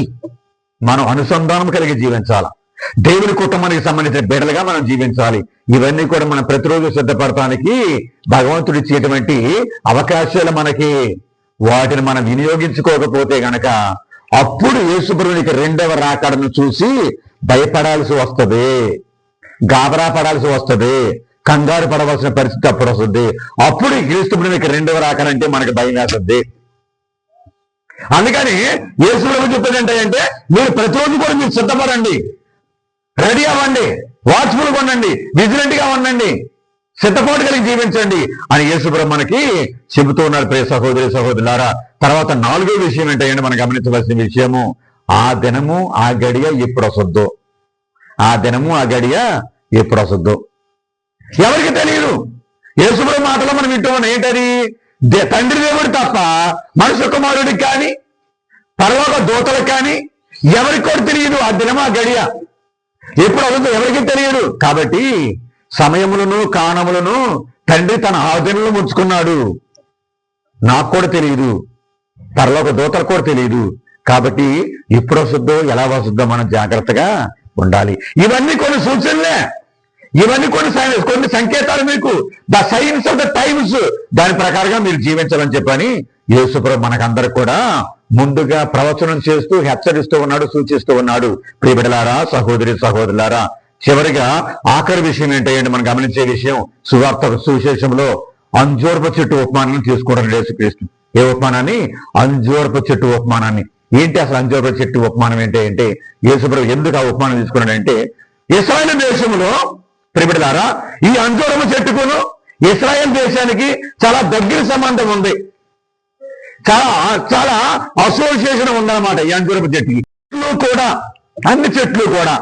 మనం అనుసంధానం కలిగి జీవించాలి. దేవుని కుటుంబానికి సంబంధించిన బిడ్డలుగా మనం జీవించాలి. ఇవన్నీ కూడా మనం ప్రతిరోజు సిద్ధపడటానికి భగవంతుడు ఇచ్చేటువంటి అవకాశాలు మనకి. వాటిని మనం వినియోగించుకోకపోతే గనక అప్పుడు యేసుప్రభునికి రెండవ రాకడను చూసి భయపడాల్సి వస్తుంది, గాబరా పడాల్సి వస్తుంది, కంగారు పడవలసిన పరిస్థితి అప్పుడు వస్తుంది. అప్పుడు క్రీస్తుప్రభునికి రెండవ రాకడంటే మనకి భయం వేస్తుంది. అందుకని యేసుప్రభు చెప్పేది ఏంటంటే, మీరు ప్రతిరోజు కూడా మీరు సిద్ధపడండి, రెడీ అవ్వండి, వాచ్ఫుల్గా ఉండండి, విజిలెంట్ గా ఉండండి, సిద్ధపాటు కలిగి జీవించండి అని యేసుప్రభు మనకి చెబుతూ ఉన్నారు. ప్రియ సహోదరి సహోదరులారా, తర్వాత 4వ విషయం ఏంటంటే మనం గమనించవలసిన విషయము, ఆ దినము ఆ గడియ ఎప్పుడు వస్తుందో. ఆ దినము ఆ గడియ ఎప్పుడు వస్తుందో ఎవరికి తెలియదు. యేసుప్రభు మాటలో మనం వింటూ ఉన్నాం. ఏంటది? తండ్రి దేవుడు తప్ప మనుష్య కుమారుడికి కానీ పరలోక దూతలకు కానీ ఎవరికి కూడా తెలియదు ఆ దినము ఆ గడియ ఎప్పుడు అవుతుందో ఎవరికి తెలియదు. కాబట్టి సమయములను కాలములను తండ్రి తన ఆధీనంలో ఉంచుకున్నాడు. నాకు కూడా తెలియదు, పరలోక దూతలకు కూడా తెలియదు. కాబట్టి ఎప్పుడు వస్తుందో ఎలా వస్తుందో మనం జాగ్రత్తగా ఉండాలి. ఇవన్నీ కొన్ని సూచనలే, ఇవన్నీ కొన్ని సంకేతాలు. మీకు the science of the times, దాని ప్రకారంగా మీరు జీవించాలని చెప్పని యేసుప్రభు మనకందరికి కూడా ముందుగా ప్రవచనం చేస్తూ హెచ్చరిస్తూ ఉన్నాడు, సూచిస్తూ ఉన్నాడు. ప్రియబిడ్డలారా, సహోదరి సహోదరులారా, చివరిగా ఆఖరి విషయం ఏంటంటే మనం గమనించే విషయం, సువార్త సువిశేషంలో అంజూరపు చెట్టు ఉపమానాన్ని తీసుకుంటాడు యేసుక్రీస్తు. ఏ ఉపమానాన్ని? అంజూరపు చెట్టు ఉపమానాన్ని. ఏంటి అసలు అంజూరపు చెట్టు ఉపమానం ఏంటి అంటే, యేసుప్రభు ఎందుకు ఆ ఉపమానం తీసుకున్నాడంటే, ఇశ్రాయేలు దేశంలో ప్రియబిడ్డలారా, ఈ అంజూరపు చెట్టుకును ఇశ్రాయేల్ దేశానికి చాలా దగ్గర సంబంధం ఉంది. చాలా అసోసియేషన్ ఉందన్నమాట ఈ అంజూరపు చెట్టుకి. అన్ని చెట్లు కూడా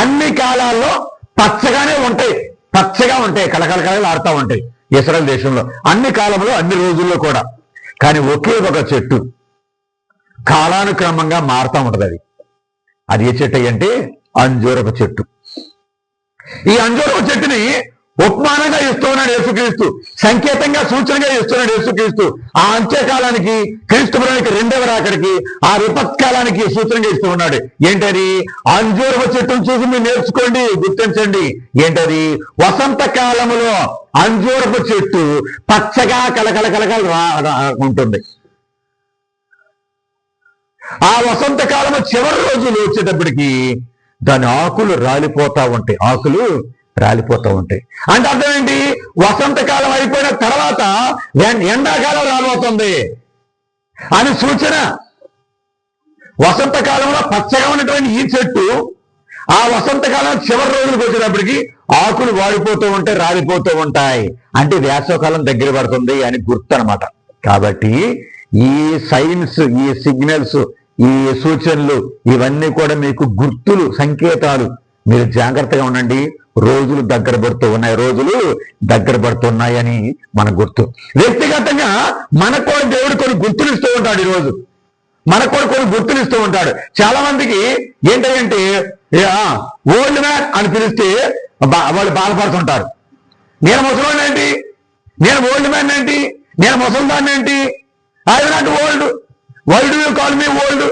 అన్ని కాలాల్లో పచ్చగానే ఉంటాయి, పచ్చగా ఉంటాయి, కళకళకళలు ఆడుతూ ఉంటాయి ఇశ్రాయేల్ దేశంలో, అన్ని కాలంలో అన్ని రోజుల్లో కూడా. కానీ ఒకే ఒక చెట్టు కాలానుక్రమంగా మారుతూ ఉంటది. అది ఏ చెట్టు అంటే అంజూరపు చెట్టు. ఈ అంజూరపు చెట్టుని ఉపమానంగా ఇస్తూ ఉన్నాడు యేసుక్రీస్తు, సంకేతంగా సూచనగా ఇస్తున్నాడు యేసుక్రీస్తు. ఆ అంత్యకాలానికి, క్రీస్తు ప్రభువుకి రెండవ రాకడికి, ఆ విపత్కాలానికి సూచనగా ఇస్తూ ఉన్నాడు. ఏంటది? అంజూరపు చెట్టును చూసి మీరు నేర్చుకోండి, గుర్తించండి. ఏంటది? వసంత కాలంలో అంజూరపు చెట్టు పచ్చగా కలకల ఉంటుంది. ఆ వసంత కాలము చివరి రోజులు వచ్చేటప్పటికి దాని ఆకులు రాలిపోతా ఉంటాయి, ఆకులు రాలిపోతూ ఉంటాయి. అంటే అర్థం ఏంటి? వసంతకాలం అయిపోయిన తర్వాత ఎండాకాలం రాబోతుంది అని సూచన. వసంతకాలంలో పచ్చగా ఉన్నటువంటి ఈ చెట్టు ఆ వసంతకాలం చివరి రోజులకు వచ్చేటప్పటికి ఆకులు వాడిపోతూ ఉంటాయి, రాలిపోతూ ఉంటాయి. అంటే వేసవకాలం దగ్గర పడుతుంది అని గుర్తు అనమాట. కాబట్టి ఈ సైన్స్, ఈ సిగ్నల్స్, ఈ సూచనలు ఇవన్నీ కూడా మీకు గుర్తులు, సంకేతాలు. మీరు జాగ్రత్తగా ఉండండి. రోజులు దగ్గర పడుతున్నాయని మన గుర్తు. వ్యక్తిగతంగా మనకు కూడా దేవుడు కొన్ని గుర్తులు ఇస్తూ ఉంటాడు. ఈరోజు మనకు కూడా కొన్ని గుర్తులు ఇస్తూ ఉంటాడు. చాలా మందికి ఏంటంటే ఓల్డ్ మ్యాన్ అని పిలిస్తే వాళ్ళు బాధపడుతుంటారు. నేను ముసలివాడిని ఏంటి, నేను ఓల్డ్ మ్యాన్ ఏంటి, నేను ముసలిదాన్ని ఏంటి, I not old, why do you call me old,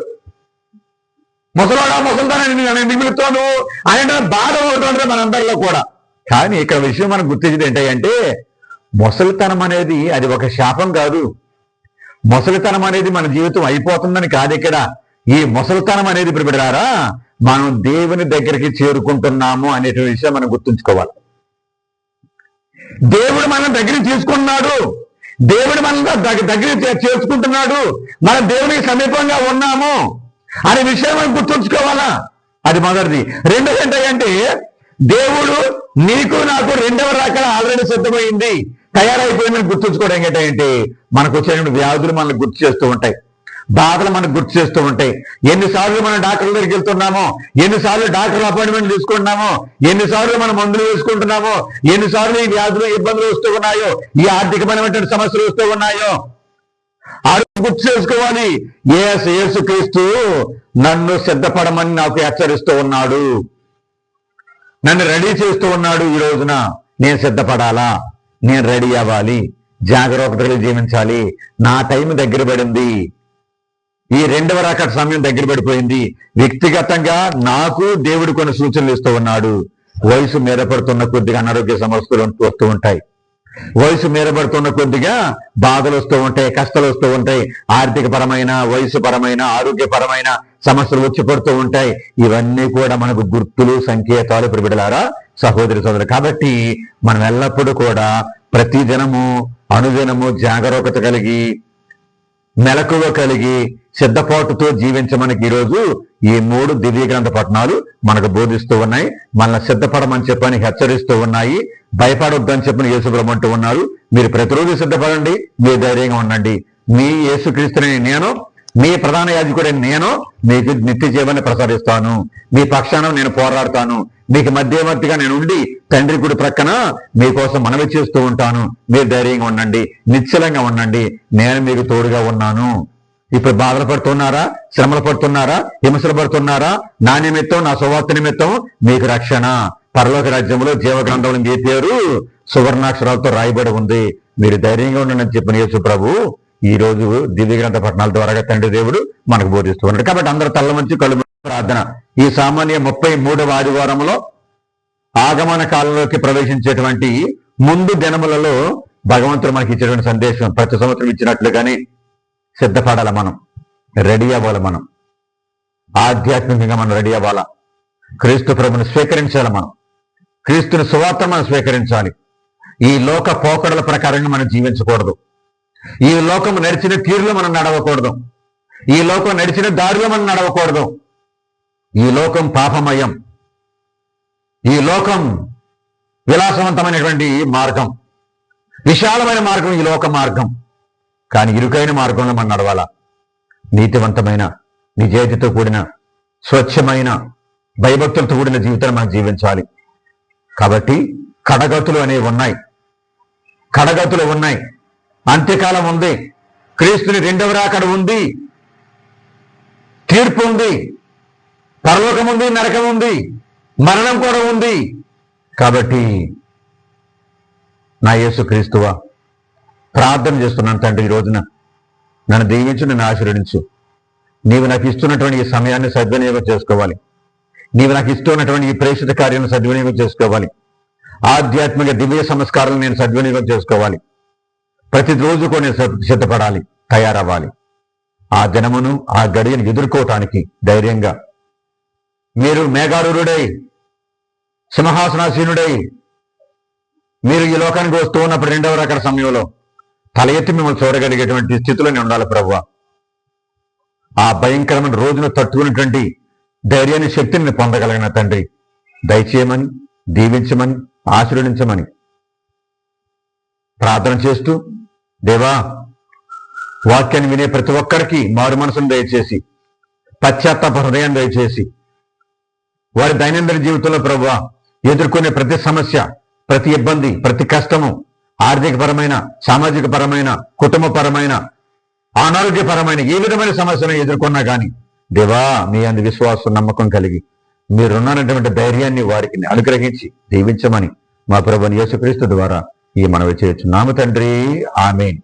ముసలిదాన్ని నేను మిగులుతాను అని బాధ అవుతుంటే మనందరిలో కూడా. కానీ ఇక్కడ విషయం మనం గుర్తించేది ఏంటంటే, ముసలితనం అనేది అది ఒక శాపం కాదు. ముసలితనం అనేది మన జీవితం అయిపోతుందని కాదు. ఇక్కడ ఈ ముసలితనం అనేది ప్రియబిడ్డలారా, మనం దేవుని దగ్గరికి చేరుకుంటున్నాము అనే విషయం మనం గుర్తుంచుకోవాలి. దేవుడు మన దగ్గర తీసుకున్నాడు, దేవుడు మన దగ్గర చేర్చుకుంటున్నాడు, మన దేవునికి సమీపంగా ఉన్నాము అనే విషయం మనం గుర్తుంచుకోవాలా. అది మొదటిది. రెండోది ఏంటంటే, దేవుడు నీకు నాకు రెండవ రాకడ ఆల్రెడీ సిద్ధమైంది, తయారైపోయిందని గుర్తుంచుకోవడం. ఏంటంటే మనకు వచ్చే వ్యాధులు మనకు గుర్తు చేస్తూ ఉంటాయి, బాధలు మనకు గుర్తు చేస్తూ ఉంటాయి. ఎన్నిసార్లు మనం డాక్టర్ల దగ్గరికి వెళ్తున్నామో, ఎన్నిసార్లు డాక్టర్ అపాయింట్మెంట్ తీసుకుంటున్నామో, ఎన్నిసార్లు మనం మందులు వేసుకుంటున్నామో, ఎన్నిసార్లు ఈ వ్యాధులు ఇబ్బందులు వస్తూ ఉన్నాయో, ఈ ఆర్థికపరమైనటువంటి సమస్యలు వస్తూ ఉన్నాయో గుర్తు చేసుకోవాలి. యేసుక్రీస్తు నన్ను సిద్ధపడమని నాకు హెచ్చరిస్తూ ఉన్నాడు, నన్ను రెడీ చేస్తూ ఉన్నాడు. ఈ రోజున నేను సిద్ధపడాలా, నేను రెడీ అవ్వాలి, జాగ్రత్తగా జీవించాలి. నా టైం దగ్గర పడింది, ఈ రెండవ రాకడ సమయం దగ్గర పడిపోయింది. వ్యక్తిగతంగా నాకు దేవుడు కొన్ని సూచనలు ఇస్తూ ఉన్నాడు. వయసు మీద పడుతున్న కొద్దిగా అనారోగ్య సమస్యలు వస్తూ ఉంటాయి, వయసు మీద పడుతున్న కొద్దిగా బాధలు వస్తూ ఉంటాయి, కష్టాలు వస్తూ ఉంటాయి, ఆర్థిక పరమైన, వయసు పరమైన, ఆరోగ్యపరమైన సమస్యలు వచ్చి పడుతూ ఉంటాయి. ఇవన్నీ కూడా మనకు గుర్తులు, సంకేతాలు ప్రియబిడ్డలారా, సహోదరి సోదరు. కాబట్టి మనం ఎల్లప్పుడూ కూడా ప్రతి దినము, అనుదినము జాగరూకత కలిగి, మెలకువ కలిగి, సిద్ధపాటుతో జీవించమనికి ఈరోజు ఈ 3 దివ్య గ్రంథ పఠనాలు మనకు బోధిస్తూ ఉన్నాయి. మనల్ని సిద్ధపడమని చెప్పని హెచ్చరిస్తూ ఉన్నాయి. భయపడొద్దని చెప్పని యేసుప్రభు అంటూ ఉన్నారు. మీరు ప్రతిరోజు సిద్ధపడండి, మీరు ధైర్యంగా ఉండండి. మీ యేసుక్రీస్తుని నేను, మీ ప్రధాన యాజకుడైన నేను మీకు నిత్య జీవాన్ని ప్రసాదిస్తాను, మీ పక్షాన నేను పోరాడతాను, మీకు మధ్యవర్తిగా నేను ఉండి తండ్రి కుడి ప్రక్కన మీకోసం మనవి చేస్తూ ఉంటాను. మీరు ధైర్యంగా ఉండండి, నిశ్చలంగా ఉండండి, నేను మీకు తోడుగా ఉన్నాను. ఇప్పుడు బాధలు పడుతున్నారా, శ్రమలు పడుతున్నారా, హింసలు పడుతున్నారా, నా నిమిత్తం, నా సువార్త నిమిత్తం మీకు రక్షణ, పరలోక రాజ్యంలో జీవ గ్రంథంలో మీ పేరు సువర్ణాక్షరాలతో రాయబడి ఉంది. మీరు ధైర్యంగా ఉండండి చెప్పిన యేసు ప్రభు ఈ రోజు దివ్య గ్రంథ పఠనాల ద్వారా తండ్రి దేవుడు మనకు బోధిస్తూ ఉన్నాడు. కాబట్టి అందరూ తల్ల మంచి కళ్ళు ప్రార్థన. ఈ సామాన్య 33వ ఆదివారంలో ఆగమన కాలంలోకి ప్రవేశించేటువంటి ముందు దినములలో భగవంతుడు మనకి ఇచ్చేటువంటి సందేశం ప్రతి సంవత్సరం ఇచ్చినట్లుగానే సిద్ధపడాలి మనం. రెడీ అవ్వాలి. మనం ఆధ్యాత్మికంగా మనం రెడీ అవ్వాలా. క్రీస్తు ప్రభుని స్వీకరించాలి. మనం క్రీస్తుని సువార్త మనం స్వీకరించాలి. ఈ లోక పోకడల ప్రకారంగా మనం జీవించకూడదు. ఈ లోకం నడిచిన తీరులో మనం నడవకూడదు. ఈ లోకం నడిచిన దారిలో మనం నడవకూడదు. ఈ లోకం పాపమయం. ఈ లోకం విలాసవంతమైనటువంటి మార్గం, విశాలమైన మార్గం ఈ లోక మార్గం. కానీ ఇరుకైన మార్గంలో మనం నడవాలా. నీతివంతమైన, నిజాయితీతో కూడిన, స్వచ్ఛమైన, భయభక్తులతో కూడిన జీవితాన్ని మనం జీవించాలి. కాబట్టి కడగతులు అనేవి ఉన్నాయి. కడగతులు ఉన్నాయి. అంత్యకాలం ఉంది. క్రీస్తుని రెండవ రాకడ ఉంది. తీర్పు ఉంది. పరలోకం ఉంది, నరకం ఉంది, మరణం కూడా ఉంది. కాబట్టి నా యేసు క్రీస్తువా, ప్రార్థన చేస్తున్నాను తండ్రి, ఈ రోజున నన్ను దీవించు, నన్ను ఆశీర్వదించు. నీవు నాకు ఇస్తున్నటువంటి ఈ సమయాన్ని సద్వినియోగం చేసుకోవాలి. నీవు నాకు ఇస్తున్నటువంటి ఈ ప్రేషిత కార్యాలను సద్వినియోగం చేసుకోవాలి. ఆధ్యాత్మిక దివ్య సంస్కారాలను నేను సద్వినియోగం చేసుకోవాలి. ప్రతిరోజు కూడా నేను సిద్ధపడాలి, తయారవ్వాలి. ఆ దినమును, ఆ గడియను ఎదుర్కోవటానికి ధైర్యంగా మీరు మేఘారూఢుడై, సింహాసనాసీనుడై మీరు ఈ లోకానికి వస్తూ ఉన్నప్పుడు రెండవ రకడ సమయంలో తల ఎత్తి మిమ్మల్ని చూడగలిగేటువంటి స్థితిలోనే ఉండాలి ప్రభువా. ఆ భయంకరమైన రోజును తట్టుకున్నటువంటి ధైర్యాన్ని, శక్తిని పొందగలిగిన తండ్రి దయచేయమని, దీవించమని, ఆశీర్వదించమని ప్రార్థన చేస్తూ, దేవా వాక్యాన్ని వినే ప్రతి ఒక్కరికి మారు మనసును దయచేసి, పశ్చాత్తాప హృదయాన్ని దయచేసి, వారి దైనందిన జీవితంలో ప్రభువా ఎదుర్కొనే ప్రతి సమస్య, ప్రతి ఇబ్బంది, ప్రతి కష్టము, ఆర్థికపరమైన, సామాజిక పరమైన, కుటుంబపరమైన, అనారోగ్యపరమైన ఏ విధమైన సమస్యను ఎదుర్కొన్నా కానీ దేవా మీ అందు విశ్వాసం, నమ్మకం కలిగి మీరున్నటువంటి ధైర్యాన్ని వారికి అనుగ్రహించి దీవించమని మా ప్రభువుని యేసుక్రీస్తు ద్వారా ఈ మనవి చేయుచున్నాము తండ్రి. ఆమేన్.